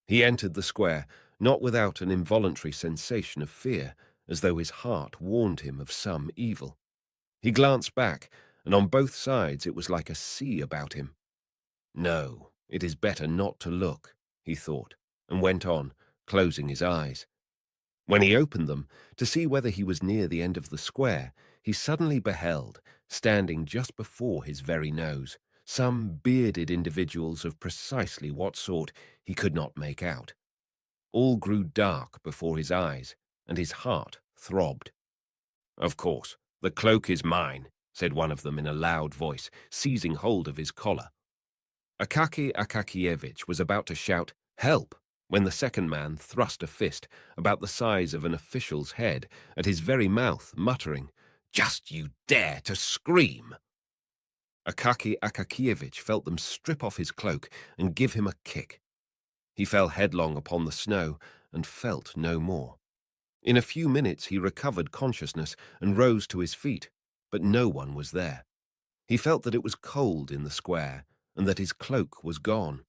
He entered the square, not without an involuntary sensation of fear, as though his heart warned him of some evil. He glanced back, and on both sides it was like a sea about him. No, it is better not to look, he thought, and went on, closing his eyes. When he opened them, to see whether he was near the end of the square, he suddenly beheld, standing just before his very nose, some bearded individuals of precisely what sort he could not make out. All grew dark before his eyes, and his heart throbbed. "Of course, the cloak is mine," said one of them in a loud voice, seizing hold of his collar. Akaky Akakievich was about to shout, "Help!" when the second man thrust a fist, about the size of an official's head, at his very mouth, muttering, "Just you dare to scream!" Akaky Akakievich felt them strip off his cloak and give him a kick. He fell headlong upon the snow and felt no more. In a few minutes he recovered consciousness and rose to his feet, but no one was there. He felt that it was cold in the square and that his cloak was gone.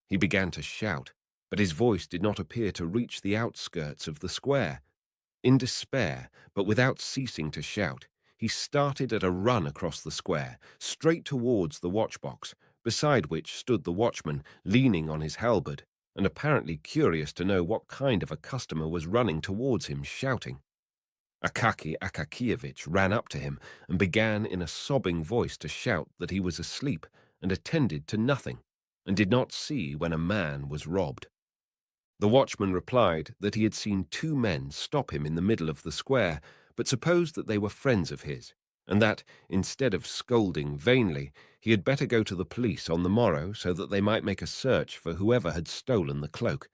He began to shout, but his voice did not appear to reach the outskirts of the square. In despair, but without ceasing to shout, he started at a run across the square, straight towards the watchbox, beside which stood the watchman, leaning on his halberd, and apparently curious to know what kind of a customer was running towards him, shouting. Akaky Akakievich ran up to him and began in a sobbing voice to shout that he was asleep and attended to nothing, and did not see when a man was robbed. The watchman replied that he had seen two men stop him in the middle of the square, but supposed that they were friends of his, and that, instead of scolding vainly, he had better go to the police on the morrow so that they might make a search for whoever had stolen the cloak.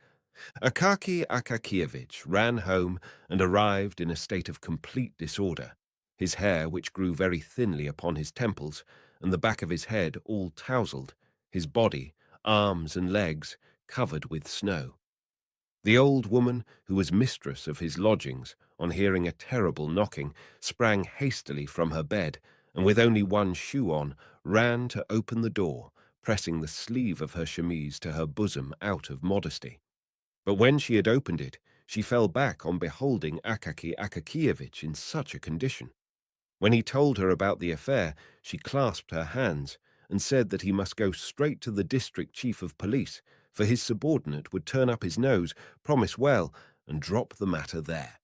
Akaky Akakievich ran home and arrived in a state of complete disorder, his hair, which grew very thinly upon his temples, and the back of his head all tousled, his body, arms and legs, covered with snow. The old woman, who was mistress of his lodgings, on hearing a terrible knocking, sprang hastily from her bed, and with only one shoe on, ran to open the door, pressing the sleeve of her chemise to her bosom out of modesty. But when she had opened it, she fell back on beholding Akaky Akakievich in such a condition. When he told her about the affair, she clasped her hands and said that he must go straight to the district chief of police, for his subordinate would turn up his nose, promise well, and drop the matter there.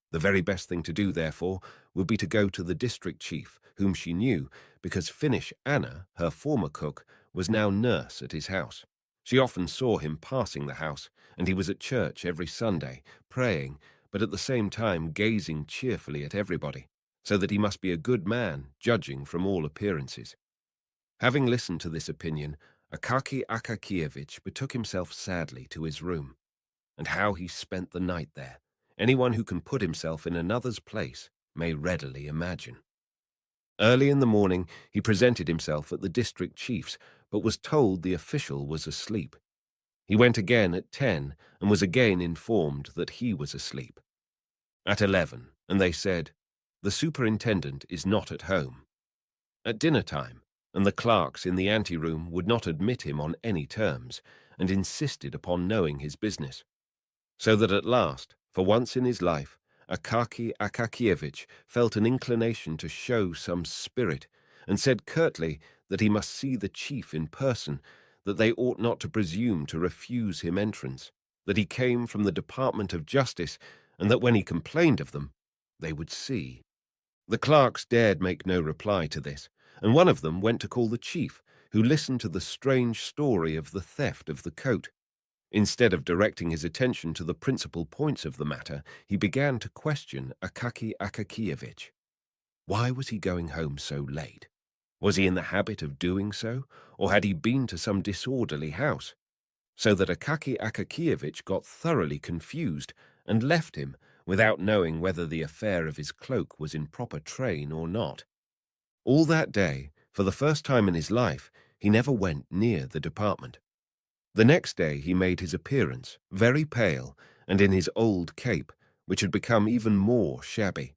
The very best thing to do, therefore, would be to go to the district chief, whom she knew, because Finnish Anna, her former cook, was now nurse at his house. She often saw him passing the house, and he was at church every Sunday, praying, but at the same time gazing cheerfully at everybody, so that he must be a good man, judging from all appearances. Having listened to this opinion, Akaky Akakievich betook himself sadly to his room. And how he spent the night there, anyone who can put himself in another's place may readily imagine. Early in the morning, he presented himself at the district chief's, but was told the official was asleep. He went again at 10 and was again informed that he was asleep. At 11, and they said, "The superintendent is not at home." At dinner time, and the clerks in the anteroom would not admit him on any terms, and insisted upon knowing his business. So that at last, for once in his life, Akaky Akakievich felt an inclination to show some spirit, and said curtly that he must see the chief in person, that they ought not to presume to refuse him entrance, that he came from the Department of Justice, and that when he complained of them, they would see. The clerks dared make no reply to this, and one of them went to call the chief, who listened to the strange story of the theft of the coat. Instead of directing his attention to the principal points of the matter, he began to question Akaky Akakievich. Why was he going home so late? Was he in the habit of doing so, or had he been to some disorderly house? so that Akaki Akakievich got thoroughly confused and left him without knowing whether the affair of his cloak was in proper train or not. All that day, for the first time in his life, he never went near the department. The next day he made his appearance, very pale, and in his old cape, which had become even more shabby.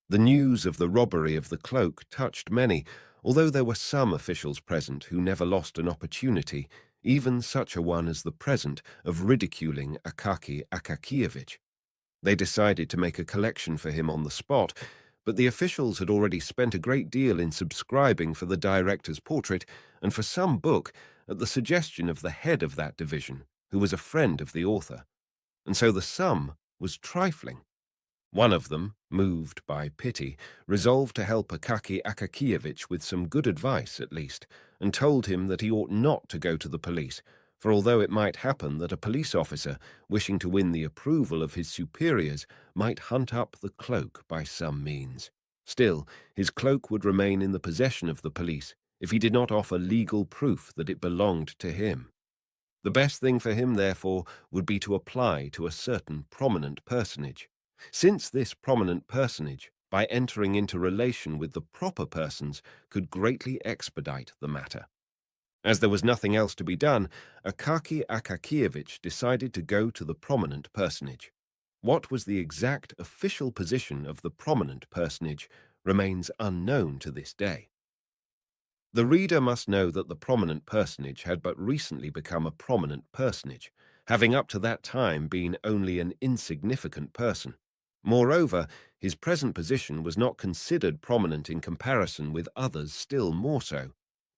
The news of the robbery of the cloak touched many, although there were some officials present who never lost an opportunity, even such a one as the present, of ridiculing Akaki Akakievich. They decided to make a collection for him on the spot, but the officials had already spent a great deal in subscribing for the director's portrait and for some book at the suggestion of the head of that division, who was a friend of the author, and so the sum was trifling. One of them, moved by pity, resolved to help Akaki Akakievich with some good advice at least, and told him that he ought not to go to the police, for although it might happen that a police officer, wishing to win the approval of his superiors, might hunt up the cloak by some means, still his cloak would remain in the possession of the police if he did not offer legal proof that it belonged to him. The best thing for him, therefore, would be to apply to a certain prominent personage, since this prominent personage, by entering into relation with the proper persons, could greatly expedite the matter. As there was nothing else to be done, Akaki Akakievich decided to go to the prominent personage. What was the exact official position of the prominent personage remains unknown to this day. The reader must know that the prominent personage had but recently become a prominent personage, having up to that time been only an insignificant person. Moreover, his present position was not considered prominent in comparison with others still more so.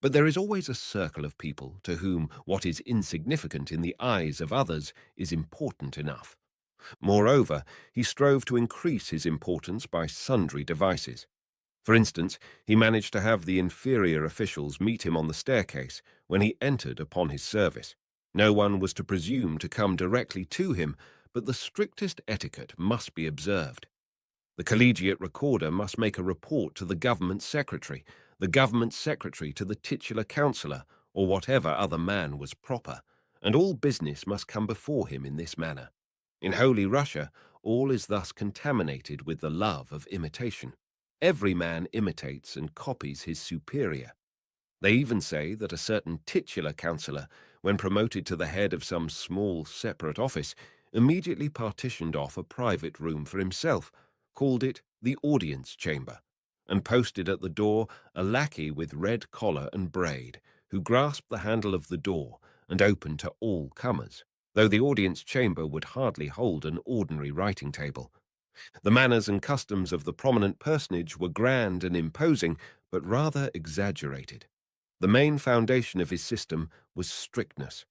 But there is always a circle of people to whom what is insignificant in the eyes of others is important enough. Moreover, he strove to increase his importance by sundry devices. For instance, he managed to have the inferior officials meet him on the staircase when he entered upon his service. No one was to presume to come directly to him, but the strictest etiquette must be observed. The collegiate recorder must make a report to the government secretary to the titular councillor, or whatever other man was proper, and all business must come before him in this manner. In Holy Russia, all is thus contaminated with the love of imitation. Every man imitates and copies his superior. They even say that a certain titular councillor, when promoted to the head of some small separate office, immediately partitioned off a private room for himself, called it the audience chamber, and posted at the door a lackey with red collar and braid, who grasped the handle of the door and opened to all comers, though the audience chamber would hardly hold an ordinary writing table. The manners and customs of the prominent personage were grand and imposing, but rather exaggerated. The main foundation of his system was strictness.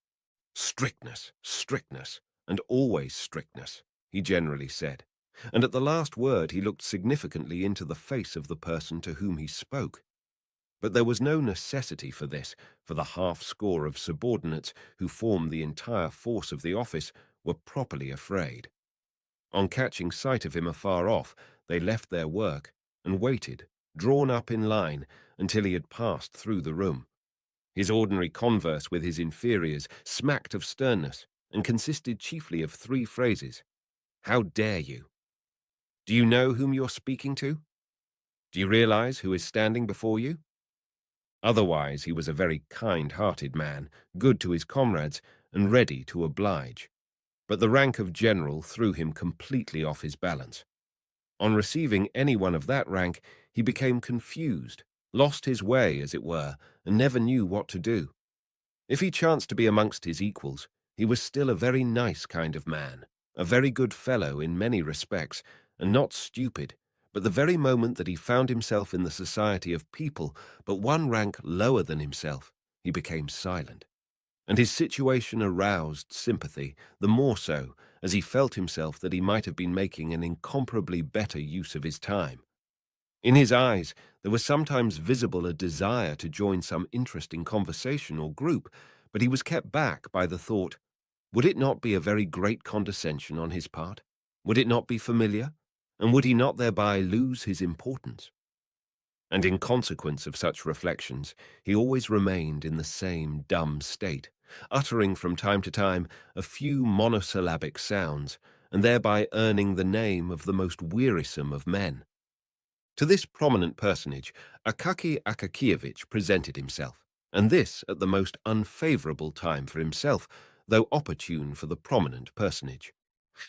Strictness, strictness, and always strictness, he generally said, and at the last word he looked significantly into the face of the person to whom he spoke. But there was no necessity for this, for the half-score of subordinates who formed the entire force of the office were properly afraid. On catching sight of him afar off, they left their work and waited, drawn up in line, until he had passed through the room. His ordinary converse with his inferiors smacked of sternness and consisted chiefly of 3 phrases. How dare you? Do you know whom you're speaking to? Do you realize who is standing before you? Otherwise, he was a very kind-hearted man, good to his comrades, and ready to oblige. But the rank of general threw him completely off his balance. On receiving any one of that rank, he became confused, lost his way, as it were, and never knew what to do. If he chanced to be amongst his equals, he was still a very nice kind of man, a very good fellow in many respects, and not stupid, but the very moment that he found himself in the society of people but one rank lower than himself, he became silent. And his situation aroused sympathy, the more so, as he felt himself that he might have been making an incomparably better use of his time. In his eyes, there was sometimes visible a desire to join some interesting conversation or group, but he was kept back by the thought, would it not be a very great condescension on his part? Would it not be familiar? And would he not thereby lose his importance? and in consequence of such reflections, he always remained in the same dumb state, uttering from time to time a few monosyllabic sounds, and thereby earning the name of the most wearisome of men. To this prominent personage, Akaki Akakievich presented himself, and this at the most unfavorable time for himself, though opportune for the prominent personage.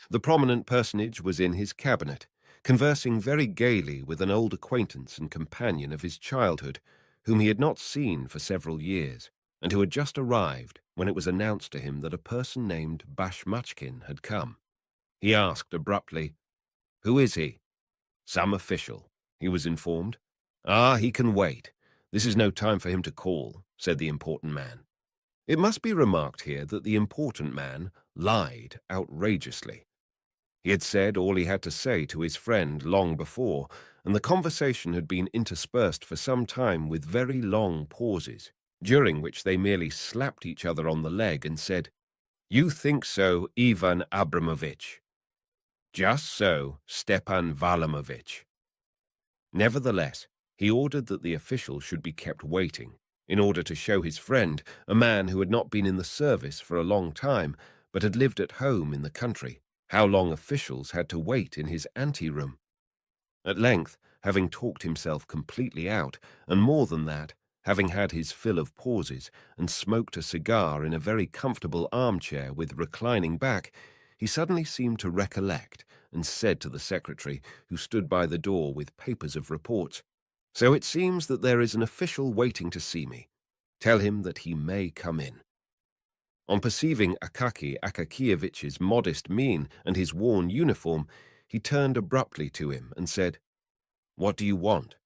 The prominent personage was in his cabinet, conversing very gaily with an old acquaintance and companion of his childhood, whom he had not seen for several years, and who had just arrived when it was announced to him that a person named Bashmachkin had come. He asked abruptly, "Who is he?" "Some official," he was informed. "Ah, he can wait. This is no time for him to call," said the important man. It must be remarked here that the important man lied outrageously. He had said all he had to say to his friend long before, and the conversation had been interspersed for some time with very long pauses, during which they merely slapped each other on the leg and said, "You think so, Ivan Abramovich." "Just so, Stepan Valamovich." Nevertheless, he ordered that the official should be kept waiting, in order to show his friend, a man who had not been in the service for a long time, but had lived at home in the country, how long officials had to wait in his anteroom. At length, having talked himself completely out, and more than that, having had his fill of pauses, and smoked a cigar in a very comfortable armchair with reclining back, he suddenly seemed to recollect, and said to the secretary, who stood by the door with papers of reports, "So it seems that there is an official waiting to see me. Tell him that he may come in." On perceiving Akaki Akakievich's modest mien and his worn uniform, he turned abruptly to him and said, "What do you want?"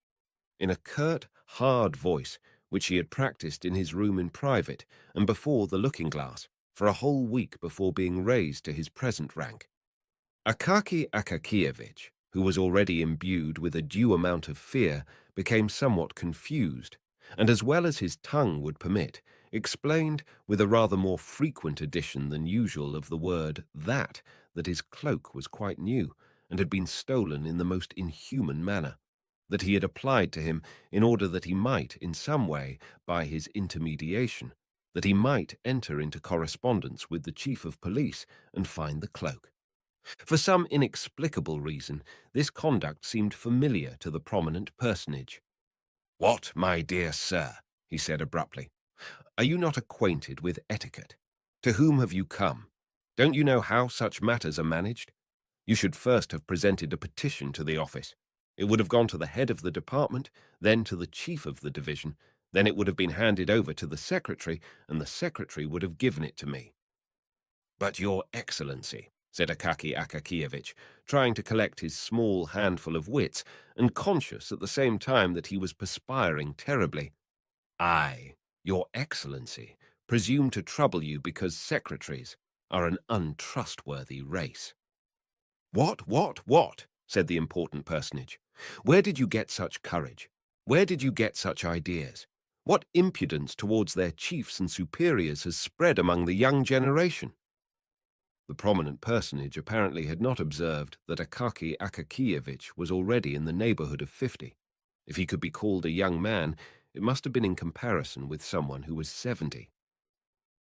in a curt, hard voice, which he had practiced in his room in private and before the looking-glass for a whole week before being raised to his present rank. Akaki Akakievich, who was already imbued with a due amount of fear, became somewhat confused, and as well as his tongue would permit, explained, with a rather more frequent addition than usual of the word that his cloak was quite new, and had been stolen in the most inhuman manner, that he had applied to him in order that he might, in some way, by his intermediation, that he might enter into correspondence with the chief of police and find the cloak. For some inexplicable reason, this conduct seemed familiar to the prominent personage. "What, my dear sir?" he said abruptly. "Are you not acquainted with etiquette? To whom have you come? Don't you know how such matters are managed? You should first have presented a petition to the office. It would have gone to the head of the department, then to the chief of the division, then it would have been handed over to the secretary, and the secretary would have given it to me." "But, Your Excellency," said Akaki Akakievich, trying to collect his small handful of wits, and conscious at the same time that he was perspiring terribly. "I, Your Excellency, presume to trouble you because secretaries are an untrustworthy race." What?" said the important personage. "Where did you get such courage? Where did you get such ideas? What impudence towards their chiefs and superiors has spread among the young generation?" The prominent personage apparently had not observed that Akaki Akakievich was already in the neighborhood of 50. If he could be called a young man, it must have been in comparison with someone who was 70.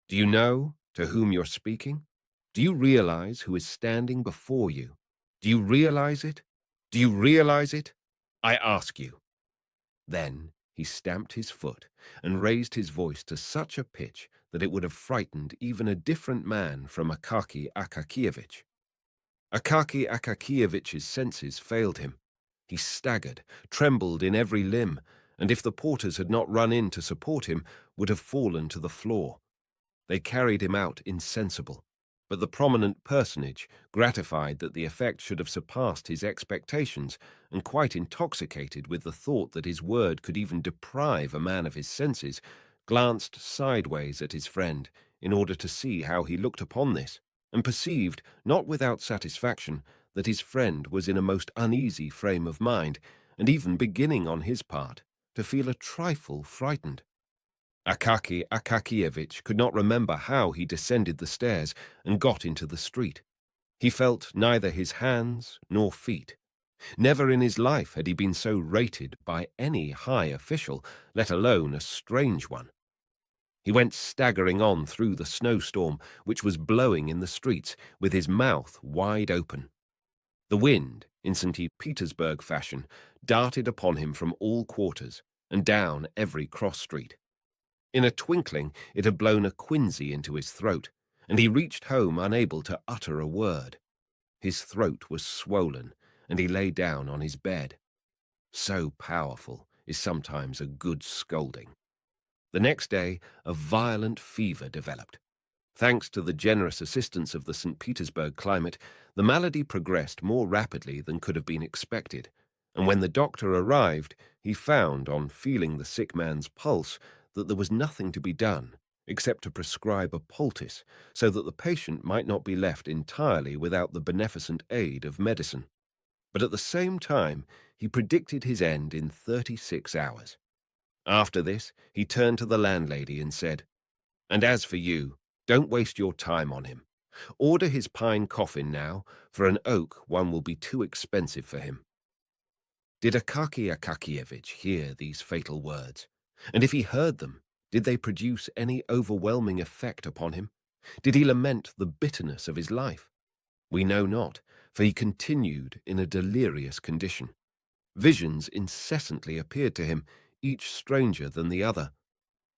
"Do you know to whom you're speaking? Do you realize who is standing before you? Do you realize it? Do you realize it? I ask you." Then he stamped his foot and raised his voice to such a pitch that it would have frightened even a different man from Akaki Akakievich. Akaki Akakievich's senses failed him. He staggered, trembled in every limb, and if the porters had not run in to support him, would have fallen to the floor. They carried him out insensible, but the prominent personage, gratified that the effect should have surpassed his expectations, and quite intoxicated with the thought that his word could even deprive a man of his senses, glanced sideways at his friend in order to see how he looked upon this, and perceived, not without satisfaction, that his friend was in a most uneasy frame of mind, and even beginning on his part to feel a trifle frightened. Akaki Akakievich could not remember how he descended the stairs and got into the street. He felt neither his hands nor feet. Never in his life had he been so rated by any high official, let alone a strange one. He went staggering on through the snowstorm which was blowing in the streets, with his mouth wide open. The wind, in St. Petersburg fashion, darted upon him from all quarters and down every cross street. In a twinkling it had blown a quinsy into his throat, and he reached home unable to utter a word. His throat was swollen, and he lay down on his bed. So powerful is sometimes a good scolding. The next day, a violent fever developed. Thanks to the generous assistance of the St. Petersburg climate, the malady progressed more rapidly than could have been expected, and when the doctor arrived, he found, on feeling the sick man's pulse, that there was nothing to be done except to prescribe a poultice so that the patient might not be left entirely without the beneficent aid of medicine. But at the same time, he predicted his end in 36 hours. After this, he turned to the landlady and said, "And as for you, don't waste your time on him. Order his pine coffin now. For an oak one will be too expensive for him." Did Akaky Akakievich hear these fatal words? And if he heard them, did they produce any overwhelming effect upon him? Did he lament the bitterness of his life? We know not, for he continued in a delirious condition. Visions incessantly appeared to him, each stranger than the other.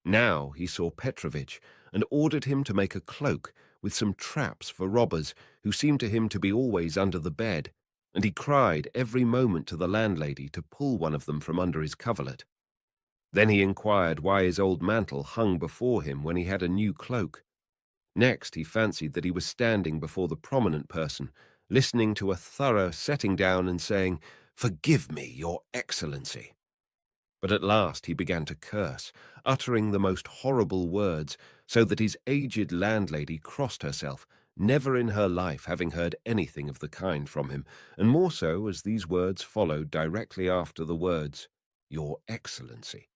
Now he saw Petrovich and ordered him to make a cloak with some traps for robbers who seemed to him to be always under the bed, and he cried every moment to the landlady to pull one of them from under his coverlet. Then he inquired why his old mantle hung before him when he had a new cloak. Next he fancied that he was standing before the prominent person, listening to a thorough setting down and saying, "Forgive me, Your Excellency." But at last he began to curse, uttering the most horrible words, so that his aged landlady crossed herself, never in her life having heard anything of the kind from him, and more so as these words followed directly after the words, "Your Excellency."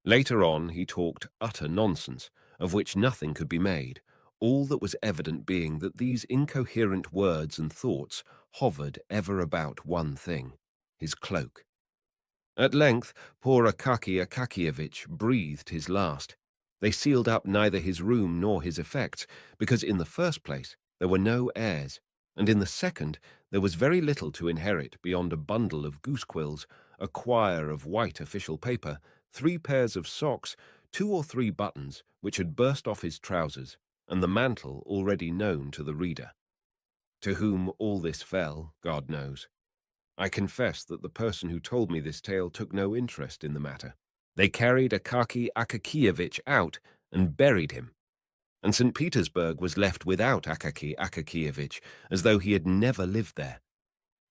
Later on he talked utter nonsense, of which nothing could be made, all that was evident being that these incoherent words and thoughts hovered ever about one thing, his cloak. At length, poor Akaky Akakievich breathed his last. They sealed up neither his room nor his effects, because in the first place there were no heirs, and in the second there was very little to inherit beyond a bundle of goose-quills, a quire of white official paper, 3 pairs of socks, 2 or 3 buttons which had burst off his trousers, and the mantle already known to the reader. To whom all this fell, God knows. I confess that the person who told me this tale took no interest in the matter. They carried Akaky Akakievich out and buried him, and St. Petersburg was left without Akaky Akakievich, as though he had never lived there.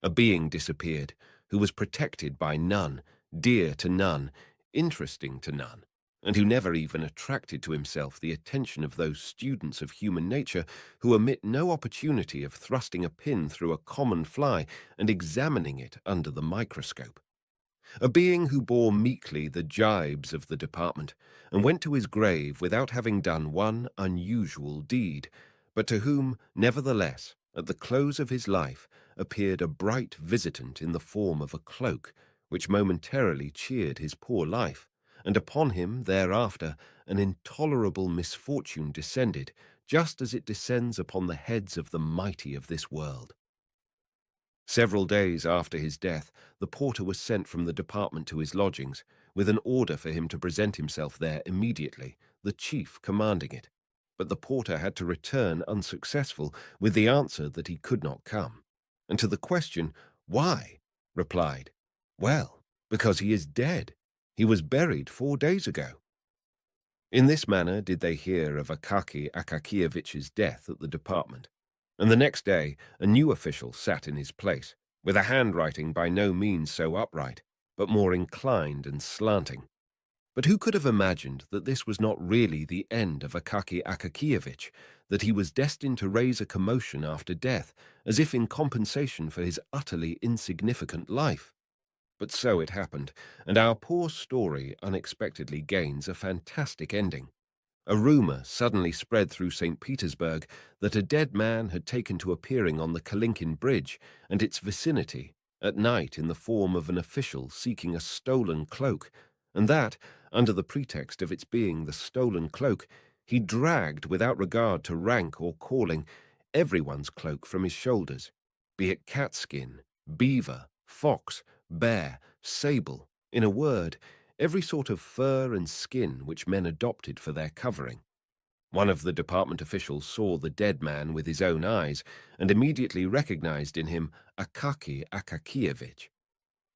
A being disappeared, who was protected by none, dear to none, interesting to none, and who never even attracted to himself the attention of those students of human nature who omit no opportunity of thrusting a pin through a common fly and examining it under the microscope. A being who bore meekly the gibes of the department, and went to his grave without having done one unusual deed, but to whom, nevertheless, at the close of his life, appeared a bright visitant in the form of a cloak, which momentarily cheered his poor life, and upon him thereafter an intolerable misfortune descended, just as it descends upon the heads of the mighty of this world. Several days after his death, the porter was sent from the department to his lodgings, with an order for him to present himself there immediately, the chief commanding it. But the porter had to return unsuccessful, with the answer that he could not come. And to the question, "Why?" replied, "Well, because he is dead. He was buried 4 days ago." In this manner did they hear of Akaky Akakievich's death at the department, and the next day a new official sat in his place, with a handwriting by no means so upright, but more inclined and slanting. But who could have imagined that this was not really the end of Akaky Akakievich, that he was destined to raise a commotion after death, as if in compensation for his utterly insignificant life? But so it happened, and our poor story unexpectedly gains a fantastic ending. A rumor suddenly spread through St. Petersburg that a dead man had taken to appearing on the Kalinkin Bridge and its vicinity, at night in the form of an official seeking a stolen cloak, and that, under the pretext of its being the stolen cloak, he dragged, without regard to rank or calling, everyone's cloak from his shoulders, be it catskin, beaver, fox, bear, sable, in a word, every sort of fur and skin which men adopted for their covering. One of the department officials saw the dead man with his own eyes and immediately recognized in him Akaki Akakievich.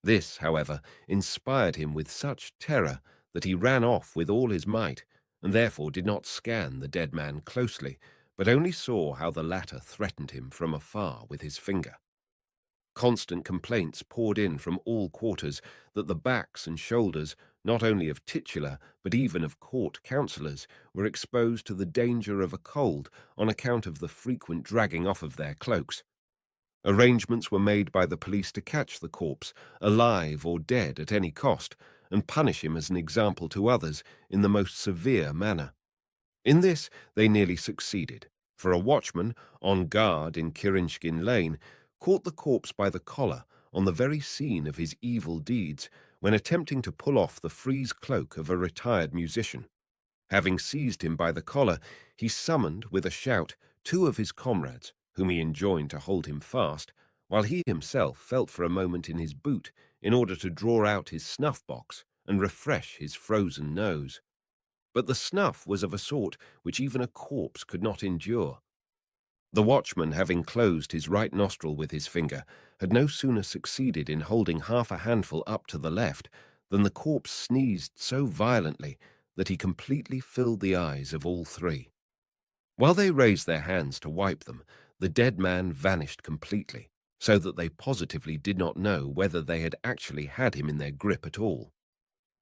This, however, inspired him with such terror that he ran off with all his might, and therefore did not scan the dead man closely, but only saw how the latter threatened him from afar with his finger. Constant complaints poured in from all quarters that the backs and shoulders, not only of titular but even of court councillors, were exposed to the danger of a cold on account of the frequent dragging off of their cloaks. Arrangements were made by the police to catch the corpse, alive or dead at any cost, and punish him as an example to others in the most severe manner. In this they nearly succeeded, for a watchman, on guard in Kirinshkin Lane, caught the corpse by the collar on the very scene of his evil deeds when attempting to pull off the frieze cloak of a retired musician. Having seized him by the collar, he summoned, with a shout, two of his comrades, whom he enjoined to hold him fast, while he himself felt for a moment in his boot in order to draw out his snuff-box and refresh his frozen nose. But the snuff was of a sort which even a corpse could not endure. The watchman, having closed his right nostril with his finger, had no sooner succeeded in holding half a handful up to the left than the corpse sneezed so violently that he completely filled the eyes of all three. While they raised their hands to wipe them, the dead man vanished completely, so that they positively did not know whether they had actually had him in their grip at all.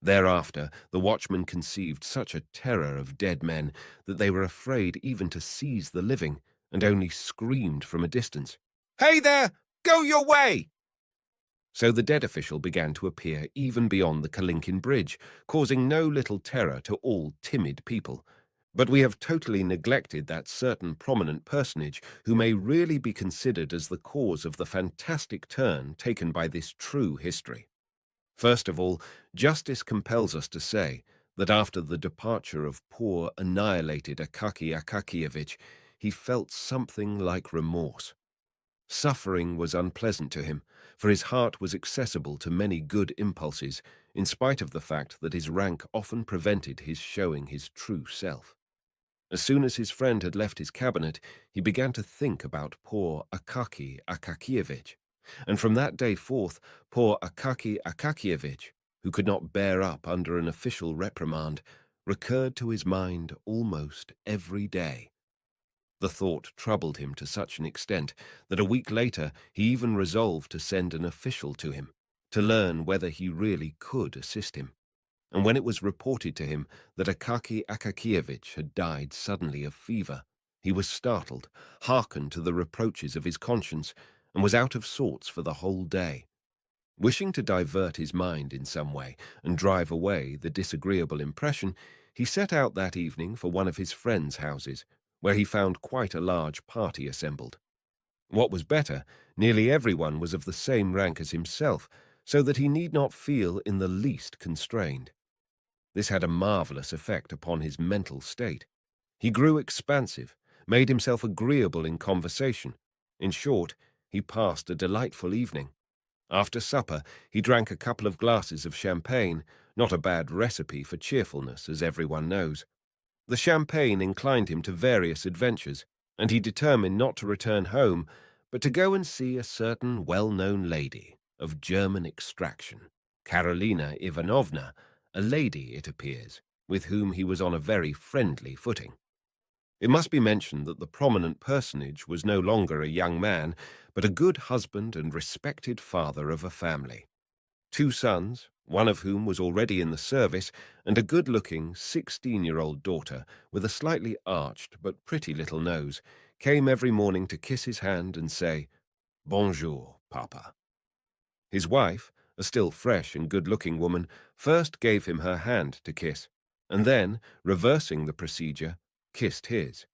Thereafter, the watchmen conceived such a terror of dead men that they were afraid even to seize the living, and only screamed from a distance, "Hey there! Go your way!" So the dead official began to appear even beyond the Kalinkin Bridge, causing no little terror to all timid people. But we have totally neglected that certain prominent personage who may really be considered as the cause of the fantastic turn taken by this true history. First of all, justice compels us to say that after the departure of poor, annihilated Akaki Akakievich, he felt something like remorse. Suffering was unpleasant to him, for his heart was accessible to many good impulses, in spite of the fact that his rank often prevented his showing his true self. As soon as his friend had left his cabinet, he began to think about poor Akaki Akakievich, and from that day forth, poor Akaki Akakievich, who could not bear up under an official reprimand, recurred to his mind almost every day. The thought troubled him to such an extent that a week later he even resolved to send an official to him, to learn whether he really could assist him. And when it was reported to him that Akaki Akakievich had died suddenly of fever, he was startled, hearkened to the reproaches of his conscience, and was out of sorts for the whole day. Wishing to divert his mind in some way and drive away the disagreeable impression, he set out that evening for one of his friends' houses, where he found quite a large party assembled. What was better, nearly everyone was of the same rank as himself, so that he need not feel in the least constrained. This had a marvelous effect upon his mental state. He grew expansive, made himself agreeable in conversation. In short, he passed a delightful evening. After supper, he drank a couple of glasses of champagne, not a bad recipe for cheerfulness, as everyone knows. The champagne inclined him to various adventures, and he determined not to return home, but to go and see a certain well-known lady of German extraction, Karolina Ivanovna, a lady, it appears, with whom he was on a very friendly footing. It must be mentioned that the prominent personage was no longer a young man, but a good husband and respected father of a family. Two sons, one of whom was already in the service, and a good-looking 16-year-old daughter with a slightly arched but pretty little nose, came every morning to kiss his hand and say, "Bonjour, Papa." His wife, a still fresh and good-looking woman, first gave him her hand to kiss, and then, reversing the procedure, kissed his.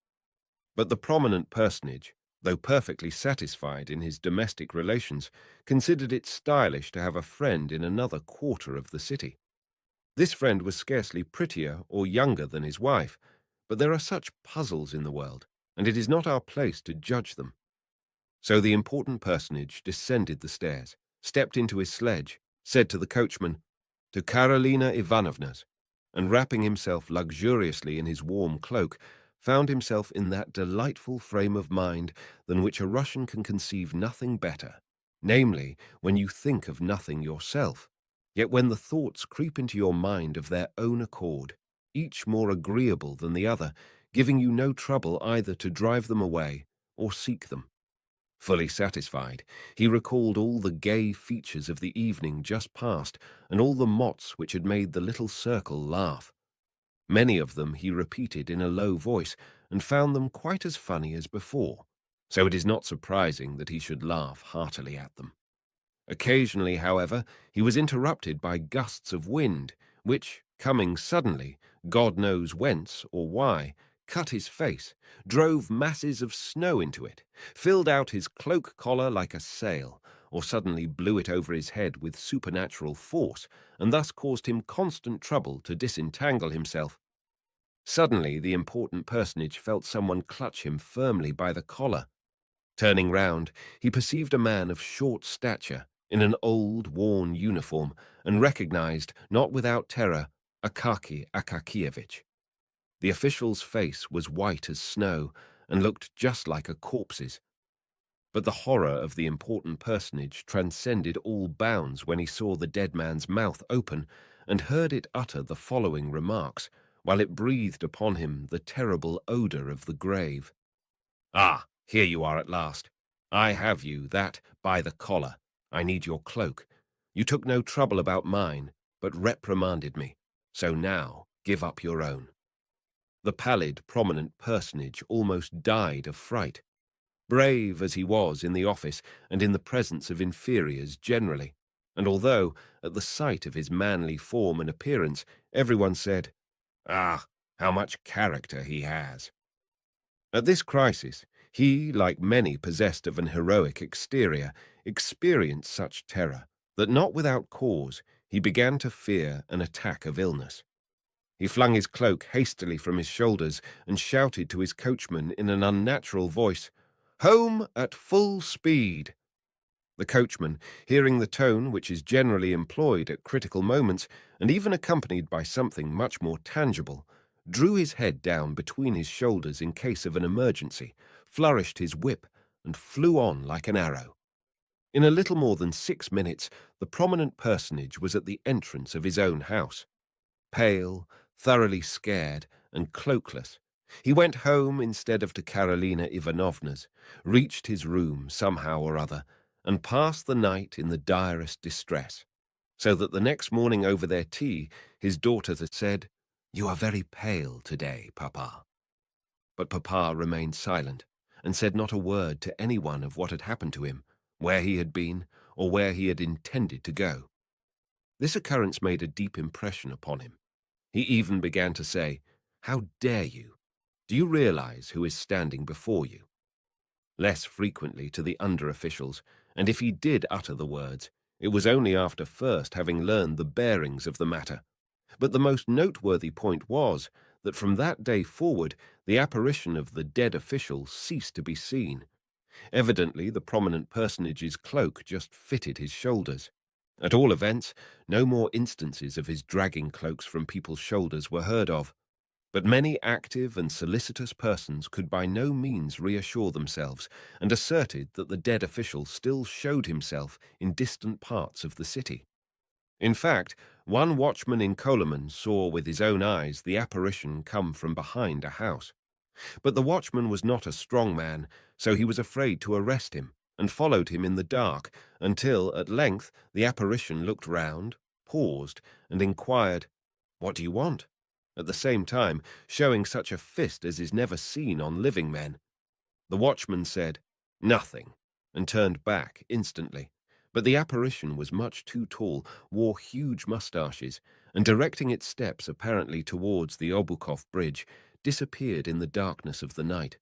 But the prominent personage, though perfectly satisfied in his domestic relations, considered it stylish to have a friend in another quarter of the city. This friend was scarcely prettier or younger than his wife, but there are such puzzles in the world, and it is not our place to judge them. So the important personage descended the stairs, stepped into his sledge, said to the coachman, "To Karolina Ivanovna's," and wrapping himself luxuriously in his warm cloak, found himself in that delightful frame of mind than which a Russian can conceive nothing better, namely, when you think of nothing yourself, yet when the thoughts creep into your mind of their own accord, each more agreeable than the other, giving you no trouble either to drive them away or seek them. Fully satisfied, he recalled all the gay features of the evening just past and all the mots which had made the little circle laugh. Many of them he repeated in a low voice and found them quite as funny as before, so it is not surprising that he should laugh heartily at them. Occasionally, however, he was interrupted by gusts of wind, which, coming suddenly, God knows whence or why, cut his face, drove masses of snow into it, filled out his cloak collar like a sail, or suddenly blew it over his head with supernatural force, and thus caused him constant trouble to disentangle himself. Suddenly the important personage felt someone clutch him firmly by the collar. Turning round, he perceived a man of short stature, in an old, worn uniform, and recognized, not without terror, Akaky Akakievich. The official's face was white as snow, and looked just like a corpse's. But the horror of the important personage transcended all bounds when he saw the dead man's mouth open, and heard it utter the following remarks, while it breathed upon him the terrible odour of the grave. "Ah, here you are at last. I have you, that, by the collar. I need your cloak. You took no trouble about mine, but reprimanded me. So now, give up your own." The pallid, prominent personage almost died of fright. Brave as he was in the office and in the presence of inferiors generally, and although, at the sight of his manly form and appearance, everyone said, "Ah, how much character he has." At this crisis, he, like many possessed of an heroic exterior, experienced such terror that not without cause he began to fear an attack of illness. He flung his cloak hastily from his shoulders and shouted to his coachman in an unnatural voice, "Home at full speed." The coachman, hearing the tone which is generally employed at critical moments, and even accompanied by something much more tangible, drew his head down between his shoulders in case of an emergency, flourished his whip, and flew on like an arrow. In a little more than 6 minutes, the prominent personage was at the entrance of his own house. Pale, thoroughly scared, and cloakless, he went home instead of to Karolina Ivanovna's, reached his room somehow or other, and passed the night in the direst distress, so that the next morning over their tea his daughter had said, "You are very pale today, Papa." But Papa remained silent, and said not a word to anyone of what had happened to him, where he had been, or where he had intended to go. This occurrence made a deep impression upon him. He even began to say, "How dare you? Do you realize who is standing before you?" Less frequently to the under-officials, and if he did utter the words, it was only after first having learned the bearings of the matter. But the most noteworthy point was that from that day forward the apparition of the dead official ceased to be seen. Evidently the prominent personage's cloak just fitted his shoulders. At all events, no more instances of his dragging cloaks from people's shoulders were heard of. But many active and solicitous persons could by no means reassure themselves, and asserted that the dead official still showed himself in distant parts of the city. In fact, one watchman in Koloman saw with his own eyes the apparition come from behind a house. But the watchman was not a strong man, so he was afraid to arrest him, and followed him in the dark, until, at length, the apparition looked round, paused, and inquired, "What do you want?" at the same time showing such a fist as is never seen on living men. The watchman said, "Nothing," and turned back instantly. But the apparition was much too tall, wore huge moustaches, and directing its steps apparently towards the Obukhov bridge, disappeared in the darkness of the night.